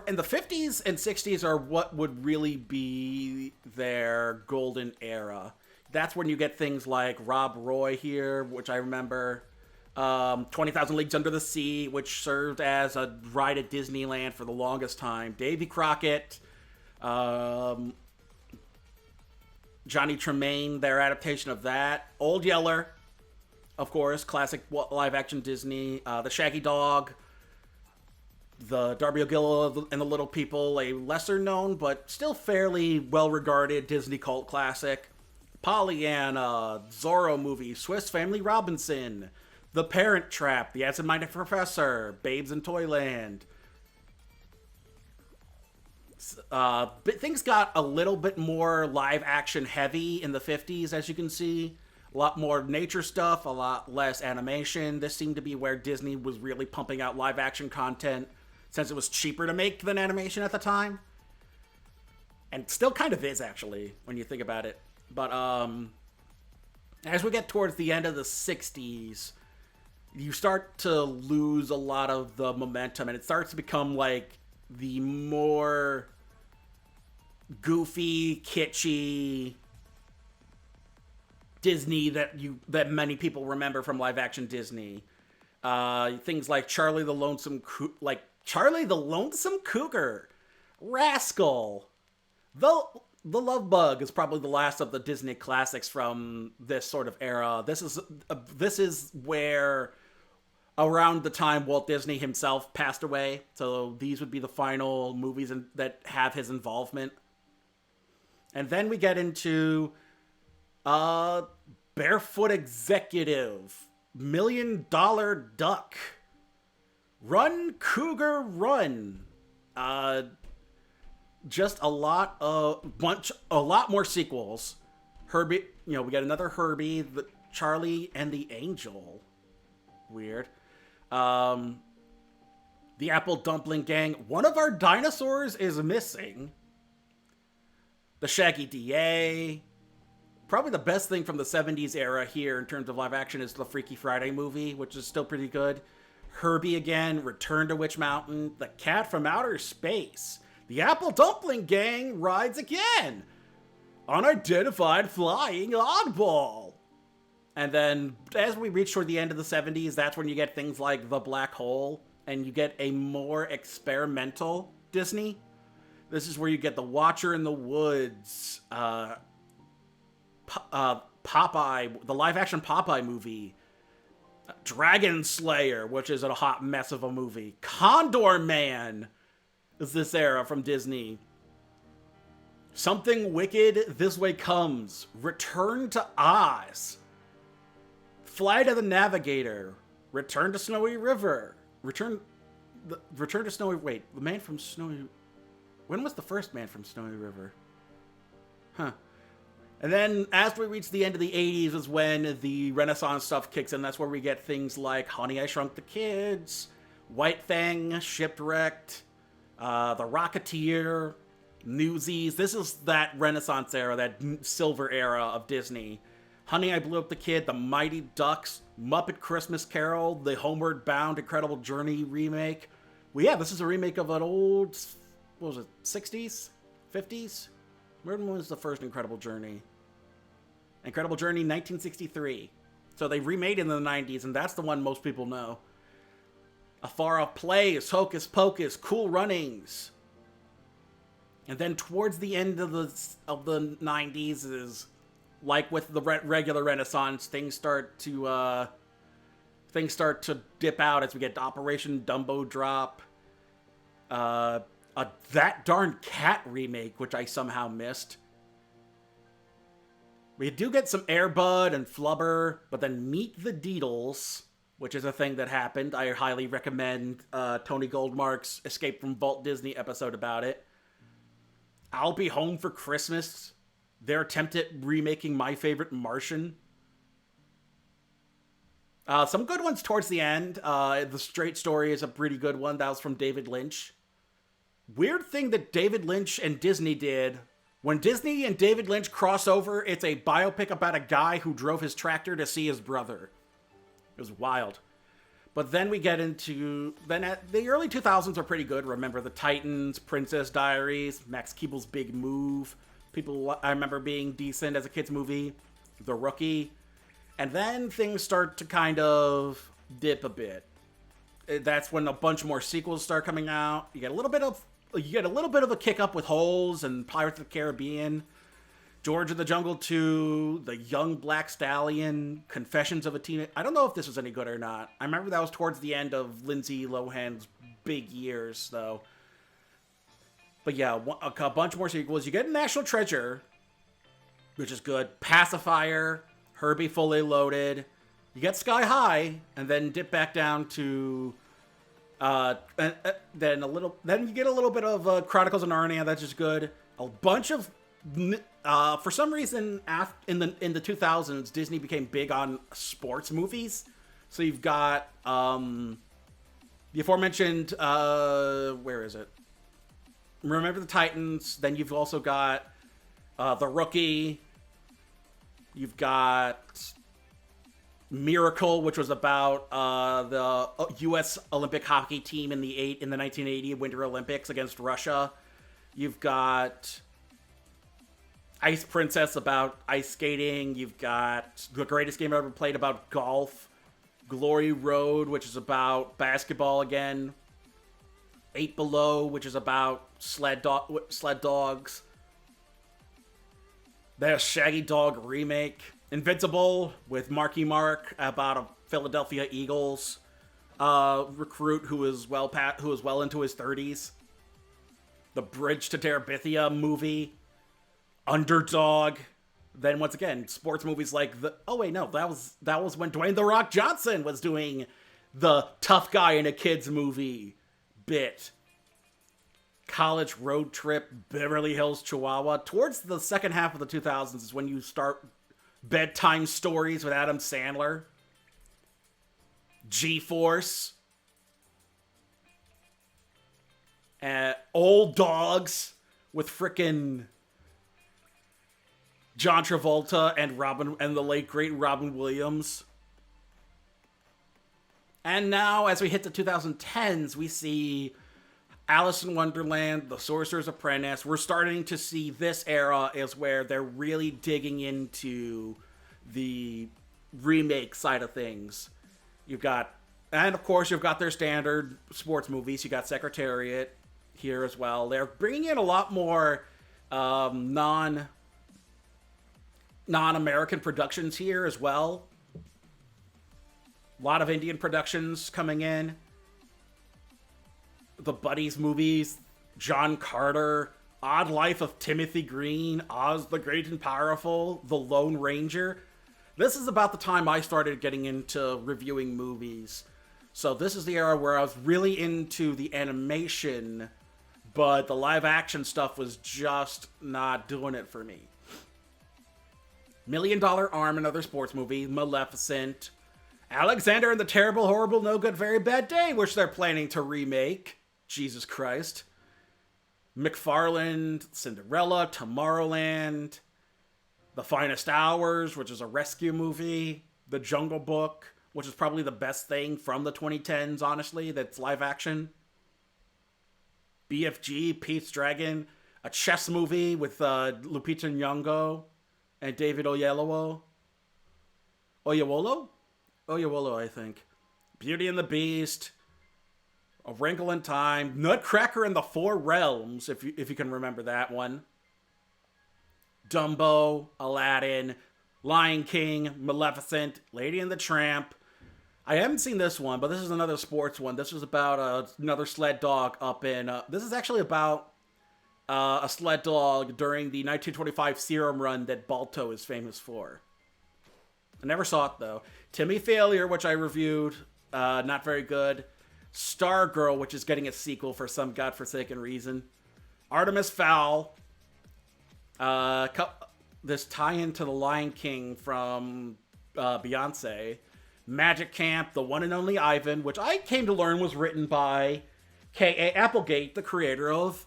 [SPEAKER 1] in the 50s and 60s are what would really be their golden era. That's when you get things like Rob Roy here, which I remember. 20,000 Leagues Under the Sea, which served as a ride at Disneyland for the longest time. Davy Crockett. Johnny Tremaine, their adaptation of that. Old Yeller, of course, classic live-action Disney. The Shaggy Dog, the Darby O'Gill and the Little People, a lesser-known but still fairly well-regarded Disney cult classic. Pollyanna, Zorro movie, Swiss Family Robinson, The Parent Trap, The Absent-Minded Professor, Babes in Toyland. Things got a little bit more live-action heavy in the 50s, as you can see. A lot more nature stuff, a lot less animation. This seemed to be where Disney was really pumping out live-action content, since it was cheaper to make than animation at the time. And still kind of is, actually, when you think about it. But as we get towards the end of the 60s, you start to lose a lot of the momentum, and it starts to become like the more goofy, kitschy Disney that many people remember from live action Disney. Things like Charlie the Lonesome Cougar, Rascal, The Love Bug is probably the last of the Disney classics from this sort of era. This is where, around the time Walt Disney himself passed away, so these would be the final movies that have his involvement. And then we get into Barefoot Executive, $1 Million Duck, Run Cougar Run. Just a lot more sequels. Herbie, we got another Herbie, Charlie and the Angel. Weird. The Apple Dumpling Gang. One of our dinosaurs is missing. The Shaggy DA. Probably the best thing from the 70s era here in terms of live action is the Freaky Friday movie, which is still pretty good. Herbie again, Return to Witch Mountain, The Cat from Outer Space. The Apple Dumpling Gang rides again. Unidentified Flying Oddball. And then, as we reach toward the end of the 70s, that's when you get things like The Black Hole, and you get a more experimental Disney. This is where you get The Watcher in the Woods, Popeye, the live-action Popeye movie, Dragon Slayer, which is a hot mess of a movie, Condor Man is this era from Disney. Something Wicked, This Way Comes, Return to Oz, Flight of the Navigator, Return to Snowy River, Return to Snowy... Wait, the Man from Snowy... When was the first Man from Snowy River? Huh. And then, as we reach the end of the 80s is when the Renaissance stuff kicks in. That's where we get things like Honey, I Shrunk the Kids, White Fang, Shipwrecked, The Rocketeer, Newsies. This is that Renaissance era, that silver era of Disney. Honey, I Blew Up the Kid, The Mighty Ducks, Muppet Christmas Carol, the Homeward Bound Incredible Journey remake. Well, yeah, this is a remake of an old, what was it, 60s? 50s? When was the first Incredible Journey? Incredible Journey, 1963. So they remade it in the 90s, and that's the one most people know. A Far Off Place, Hocus Pocus, Cool Runnings. And then towards the end of the 90s is, like with the regular Renaissance, things start to dip out as we get Operation Dumbo Drop. That Darn Cat remake, which I somehow missed. We do get some Air Bud and Flubber, but then Meet the Deedles, which is a thing that happened. I highly recommend Tony Goldmark's Escape from Walt Disney episode about it. I'll Be Home for Christmas. Their attempt at remaking My Favorite Martian. Some good ones towards the end. The Straight Story is a pretty good one. That was from David Lynch. Weird thing that David Lynch and Disney did. When Disney and David Lynch cross over, it's a biopic about a guy who drove his tractor to see his brother. It was wild. But then we get into... Then at the early 2000s are pretty good. Remember the Titans, Princess Diaries, Max Keeble's Big Move. I remember being decent as a kid's movie. The Rookie. And then things start to kind of dip a bit. That's when a bunch more sequels start coming out. You get a little bit of a kick up with Holes and Pirates of the Caribbean. George of the Jungle 2, The Young Black Stallion, Confessions of a Teen. I don't know if this was any good or not. I remember that was towards the end of Lindsay Lohan's big years, though. But yeah, a bunch more sequels. You get National Treasure, which is good. Pacifier, Herbie Fully Loaded. You get Sky High, and then dip back down to... then you get a little bit of Chronicles of Narnia. That's just good. A bunch of... for some reason, in the 2000s, Disney became big on sports movies. So you've got the aforementioned where is it? Remember the Titans. Then you've also got The Rookie. You've got Miracle, which was about the U.S. Olympic hockey team in the 1980 Winter Olympics against Russia. You've got Ice Princess about ice skating. You've got The Greatest Game Ever Played about golf. Glory Road, which is about basketball again. 8 Below, which is about sled dogs. There's Shaggy Dog remake. Invincible with Marky Mark about a Philadelphia Eagles recruit who is well into his 30s. The Bridge to Terabithia movie. Underdog. Then once again, sports movies like that was when Dwayne "The Rock" Johnson was doing the tough guy in a kids movie bit. College Road Trip, Beverly Hills Chihuahua. Towards the second half of the 2000s is when you start Bedtime Stories with Adam Sandler. G-Force. Old Dogs with frickin' John Travolta and the late great Robin Williams. And now, as we hit the 2010s, we see Alice in Wonderland, The Sorcerer's Apprentice. We're starting to see this era is where they're really digging into the remake side of things. And of course, you've got their standard sports movies. You got Secretariat here as well. They're bringing in a lot more non-American productions here as well. A lot of Indian productions coming in. The Buddies movies, John Carter, Odd Life of Timothy Green, Oz the Great and Powerful, The Lone Ranger. This is about the time I started getting into reviewing movies. So this is the era where I was really into the animation, but the live action stuff was just not doing it for me. $1 Million Arm, another sports movie, Maleficent, Alexander and the Terrible, Horrible, No Good, Very Bad Day, which they're planning to remake. Jesus Christ. McFarland, Cinderella, Tomorrowland, The Finest Hours, which is a rescue movie, The Jungle Book, which is probably the best thing from the 2010s, honestly, that's live action. BFG, Pete's Dragon, a chess movie with Lupita Nyong'o and David Oyelowo, I think. Beauty and the Beast, A Wrinkle in Time, Nutcracker in the Four Realms, if you can remember that one. Dumbo, Aladdin, Lion King, Maleficent, Lady and the Tramp. I haven't seen this one, but this is another sports one. This is about another sled dog up in... this is actually about a sled dog during the 1925 Serum Run that Balto is famous for. I never saw it, though. Timmy Failure, which I reviewed, not very good. Stargirl, which is getting a sequel for some godforsaken reason. Artemis Fowl. This tie-in to The Lion King from Beyonce. Magic Camp, The One and Only Ivan, which I came to learn was written by K.A. Applegate, the creator of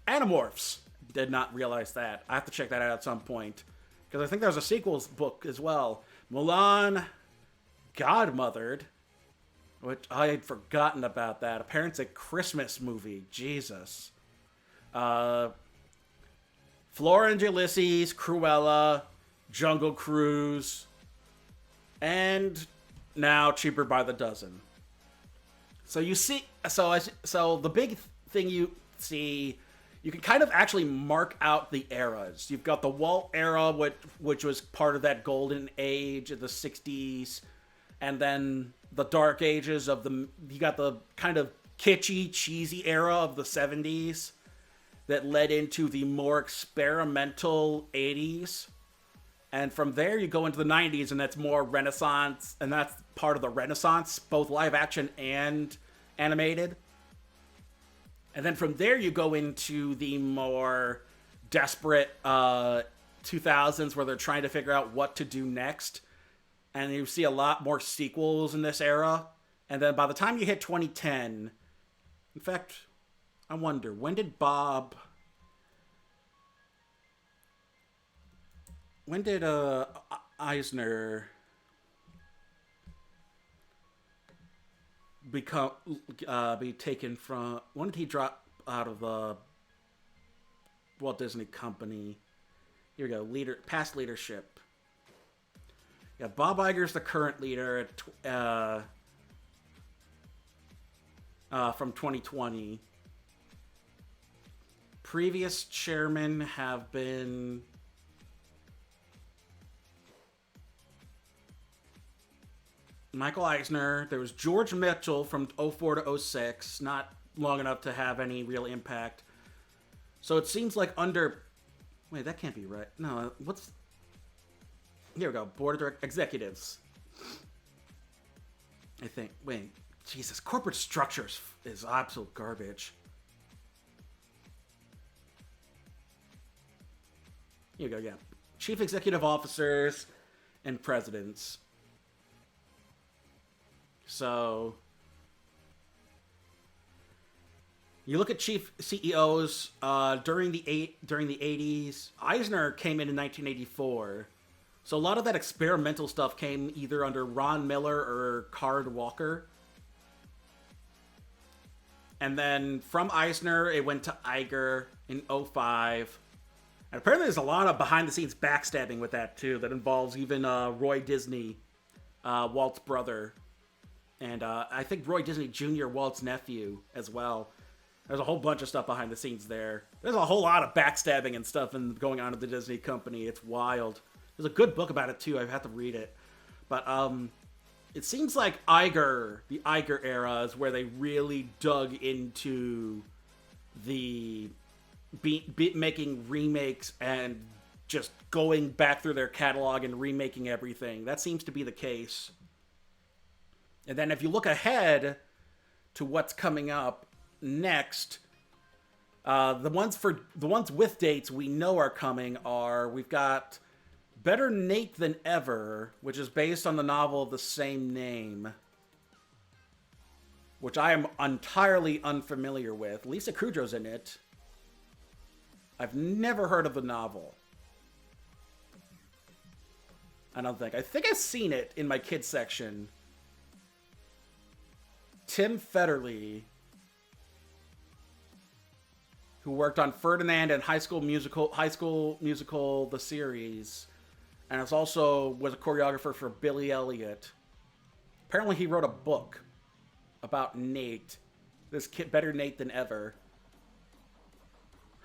[SPEAKER 1] Animorphs. Did not realize that. I have to check that out at some point. Because I think there's a sequels book as well. Mulan, Godmothered, which I had forgotten about that. Apparently it's a Christmas movie. Jesus. Flora and Ulysses, Cruella, Jungle Cruise, and now Cheaper by the Dozen. So you see, so the big thing you see you can kind of actually mark out the eras. You've got the Walt era, which was part of that golden age of the 60s, and then the dark ages of you got the kind of kitschy, cheesy era of the 70s that led into the more experimental 80s. And from there, you go into the 90s, and that's more Renaissance, and that's part of the Renaissance, both live action and animated. And then from there, you go into the more desperate 2000s, where they're trying to figure out what to do next. And you see a lot more sequels in this era. And then by the time you hit 2010, in fact, I wonder, when did Eisner be taken from? When did he drop out of the Walt Disney Company? Here we go. Past leadership. Yeah, Bob Iger's the current leader from 2020. Previous chairmen have been Michael Eisner. There was George Mitchell from 04 to 06, not long enough to have any real impact. So it seems like wait, that can't be right. No, here we go. Board of executives. I think. Wait, Jesus, corporate structures is absolute garbage. Here we go. Yeah, chief executive officers and presidents. So you look at chief CEOs during the 80s. Eisner came in 1984, so a lot of that experimental stuff came either under Ron Miller or Card Walker. And then from Eisner, it went to Iger in 05. And apparently there's a lot of behind-the-scenes backstabbing with that, too, that involves even Roy Disney, Walt's brother. And I think Roy Disney Jr., Walt's nephew, as well. There's a whole bunch of stuff behind the scenes there. There's a whole lot of backstabbing and stuff going on at the Disney company. It's wild. There's a good book about it, too. I've had to read it. But it seems like the Iger era is where they really dug into the making remakes and just going back through their catalog and remaking everything. That seems to be the case. And then if you look ahead to what's coming up next, the ones with dates we know are coming we've got Better Nate Than Ever, which is based on the novel of the same name, which I am entirely unfamiliar with. Lisa Kudrow's in it. I've never heard of the novel. I think I've seen it in my kids section. Tim Federle, who worked on Ferdinand and High School Musical, the series, and was a choreographer for Billy Elliot. Apparently, he wrote a book about Nate, this kid, Better Nate Than Ever.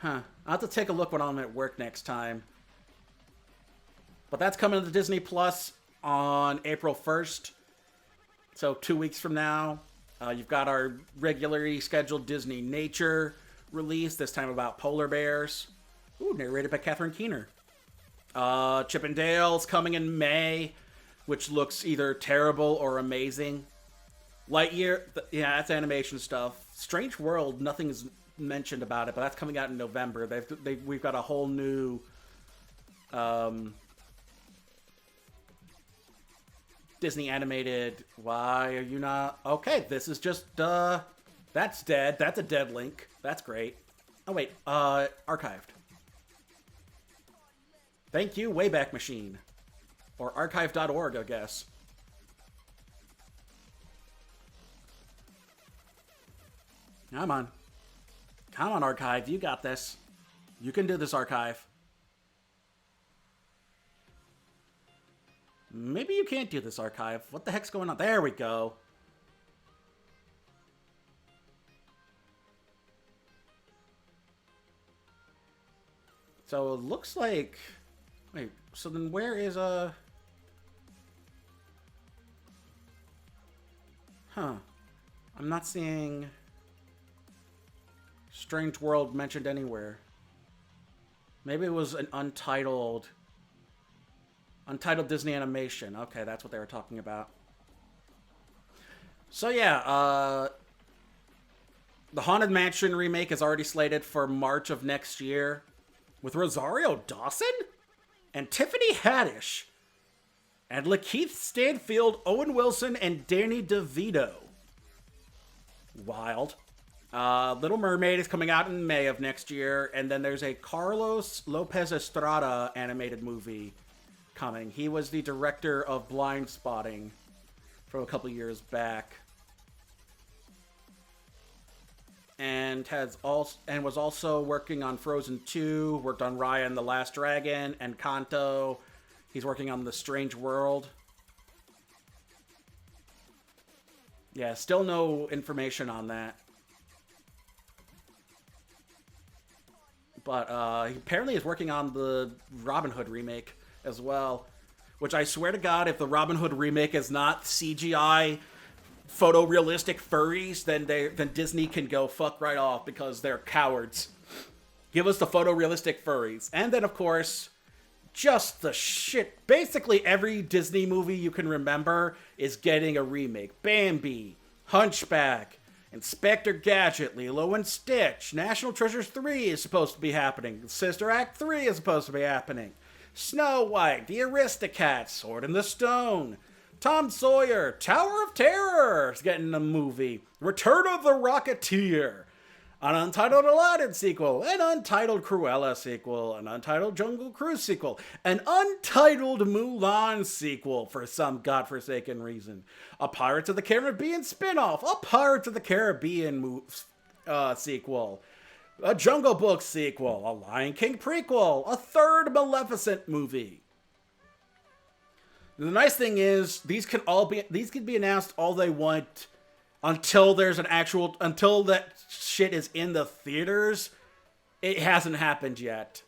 [SPEAKER 1] I'll have to take a look when I'm at work next time. But that's coming to Disney Plus on April 1st. So 2 weeks from now. You've got our regularly scheduled Disney Nature release, this time about polar bears. Ooh, narrated by Catherine Keener. Chip and Dale's coming in May, which looks either terrible or amazing. Lightyear, yeah, that's animation stuff. Strange World, nothing's mentioned about it, but that's coming out in November. We've got a whole new Disney animated. Why are you not? Okay, this is just that's dead. That's a dead link. That's great. Oh wait, archived. Thank you, Wayback Machine, or archive.org, I guess. Come on, Archive, you got this. You can do this, Archive. Maybe you can't do this, Archive. What the heck's going on? There we go. So it looks like... Wait, so then where is, Huh. I'm not seeing Strange World mentioned anywhere. Maybe it was an untitled Disney animation. Okay, that's what they were talking about. So yeah, the Haunted Mansion remake is already slated for March of next year, with Rosario Dawson and Tiffany Haddish and Lakeith Stanfield, Owen Wilson, and Danny DeVito. Wild. Little Mermaid is coming out in May of next year, and then there's a Carlos Lopez Estrada animated movie coming. He was the director of Blind Spotting from a couple years back, and was also working on Frozen 2. Worked on Raya and the Last Dragon and Kanto. He's working on The Strange World. Yeah, still no information on that. But he apparently is working on the Robin Hood remake as well. Which I swear to God, if the Robin Hood remake is not CGI photorealistic furries, then Disney can go fuck right off because they're cowards. Give us the photorealistic furries. And then, of course, just the shit. Basically, every Disney movie you can remember is getting a remake. Bambi, Hunchback, Inspector Gadget, Lilo and Stitch, National Treasures 3 is supposed to be happening. Sister Act 3 is supposed to be happening. Snow White, The Aristocats, Sword in the Stone, Tom Sawyer, Tower of Terror is getting a movie. Return of the Rocketeer, an untitled Aladdin sequel, an untitled Cruella sequel, an untitled Jungle Cruise sequel, an untitled Mulan sequel for some godforsaken reason, a Pirates of the Caribbean spin-off, a Pirates of the Caribbean sequel, a Jungle Book sequel, a Lion King prequel, a third Maleficent movie. The nice thing is, these can be announced all they want until that shit is in the theaters. It hasn't happened yet.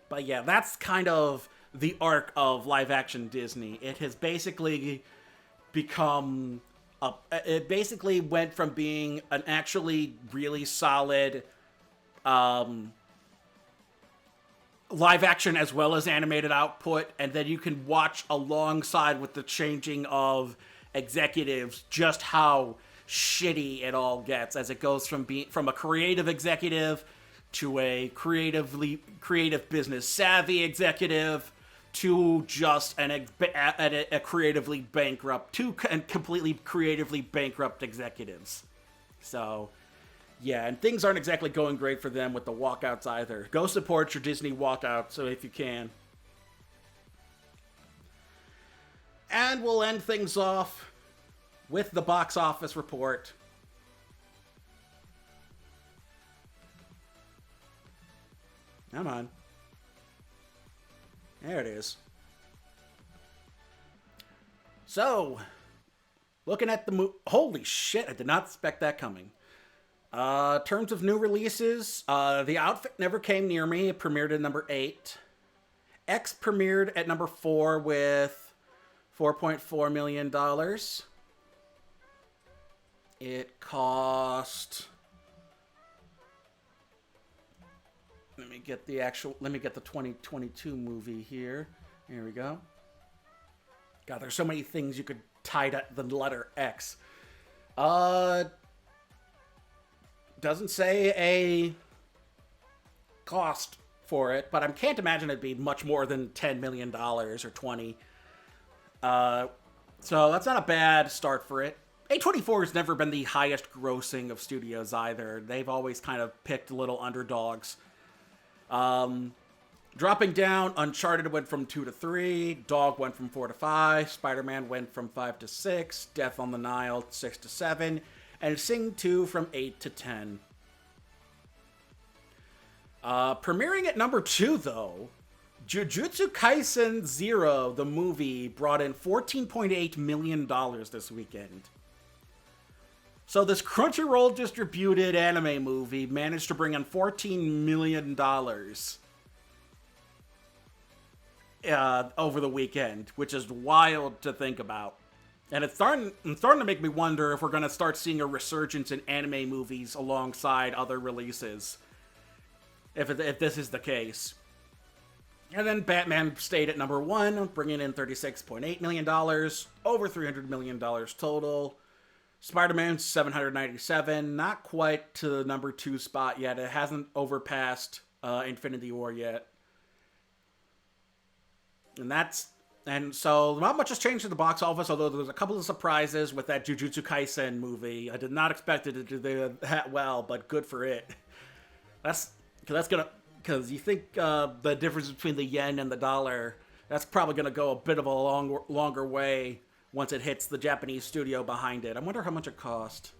[SPEAKER 1] But yeah, that's kind of the arc of live action Disney. It has basically become it basically went from being an actually really solid live action as well as animated output, and then you can watch alongside with the changing of executives just how shitty it all gets as it goes from a creative executive to a creative business savvy executive to just a creatively bankrupt, completely creatively bankrupt executives. So yeah, and things aren't exactly going great for them with the walkouts either. Go support your Disney walkout, so if you can. And we'll end things off with the box office report. Come on. There it is. So, looking at the holy shit, I did not expect that coming. Terms of new releases, The Outfit Never Came Near Me. It premiered at number 8. X premiered at number 4 with $4.4 million. It cost... Let me get the 2022 movie here. Here we go. God, there's so many things you could tie to the letter X. Doesn't say a cost for it, but I can't imagine it'd be much more than $10 million or 20. So that's not a bad start for it. A24 has never been the highest grossing of studios either. They've always kind of picked little underdogs. Dropping down, Uncharted went from 2 to 3, Dog went from 4 to 5, Spider-Man went from 5 to 6, Death on the Nile 6 to 7, and Sing 2 from 8 to 10. Premiering at number 2, though, Jujutsu Kaisen 0, the movie, brought in $14.8 million this weekend. So this Crunchyroll distributed anime movie managed to bring in $14 million over the weekend, which is wild to think about. And it's starting to make me wonder if we're going to start seeing a resurgence in anime movies alongside other releases. If this is the case. And then Batman stayed at number 1, bringing in $36.8 million, over $300 million total. Spider-Man, $797, not quite to the number 2 spot yet. It hasn't overpassed Infinity War yet. And so not much has changed in the box office, although there's a couple of surprises with that Jujutsu Kaisen movie. I did not expect it to do that well, but good for it. Because you think the difference between the yen and the dollar, that's probably gonna go a bit of a longer way once it hits the Japanese studio behind it. I wonder how much it cost.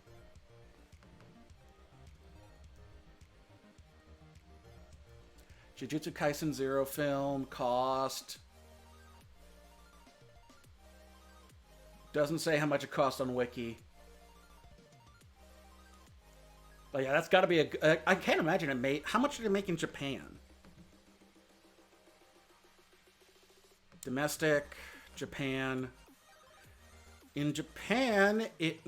[SPEAKER 1] Jujutsu Kaisen Zero film cost. Doesn't say how much it cost on Wiki. But yeah, that's got to be I can't imagine it made. How much did it make in Japan? Domestic, Japan. In Japan, it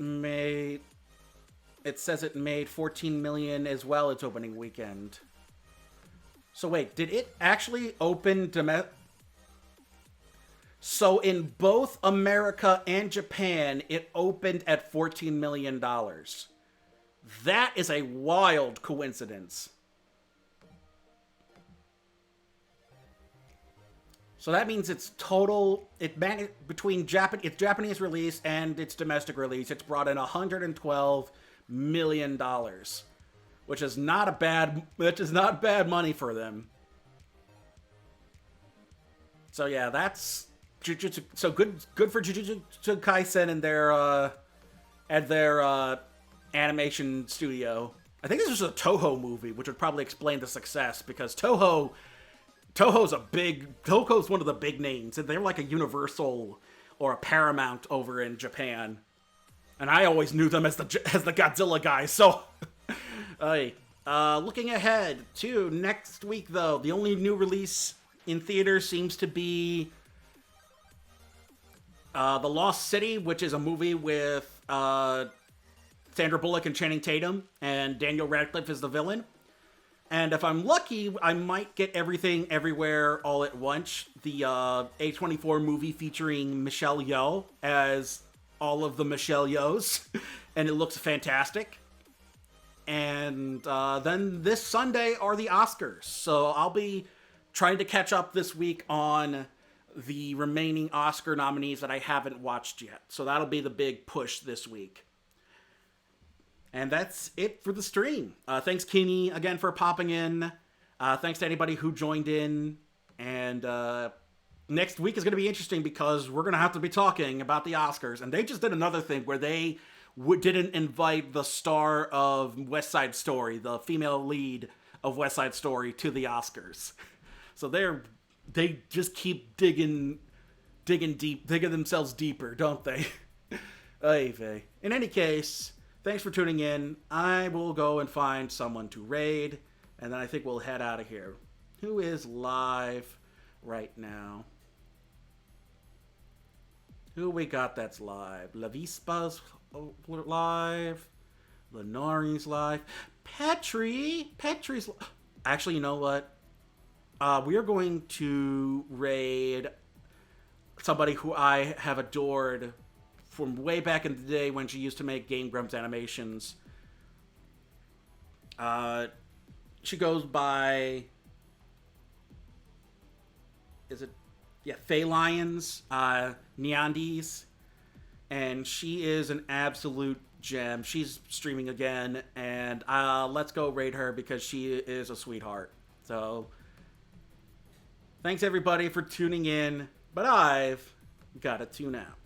[SPEAKER 1] says it made 14 million as well its opening weekend. So wait, did it actually open So in both America and Japan, it opened at $14 million. That is a wild coincidence. So that means its total, between its Japanese release and its domestic release, it's brought in $112 million, which is not bad money for them. So yeah, that's Jujutsu. So good for Jujutsu Kaisen and their animation studio. I think this is a Toho movie, which would probably explain the success, because Toho's one of the big names. They're like a Universal or a Paramount over in Japan, and I always knew them as the Godzilla guys. So, looking ahead to next week, though, the only new release in theaters seems to be The Lost City, which is a movie with Sandra Bullock and Channing Tatum, and Daniel Radcliffe is the villain. And if I'm lucky, I might get Everything Everywhere All at Once, the A24 movie featuring Michelle Yeoh as all of the Michelle Yeohs, and it looks fantastic. And then this Sunday are the Oscars, so I'll be trying to catch up this week on the remaining Oscar nominees that I haven't watched yet. So that'll be the big push this week. And that's it for the stream. Thanks, Keeney, again for popping in. Thanks to anybody who joined in. And next week is going to be interesting because we're going to have to be talking about the Oscars. And they just did another thing where they didn't invite the star of West Side Story, the female lead of West Side Story, to the Oscars. So they just keep digging themselves deeper, don't they? Anyway, in any case, thanks for tuning in. I will go and find someone to raid, and then I think we'll head out of here. Who is live right now? Who we got that's live? La Vispa's live. Lenori's live. Petrie's actually, you know what? We are going to raid somebody who I have adored from way back in the day when she used to make Game Grumps animations. She goes by... Faye Lyons, Neandes. And she is an absolute gem. She's streaming again, and let's go raid her because she is a sweetheart. So, thanks everybody for tuning in, but I've got to tune out.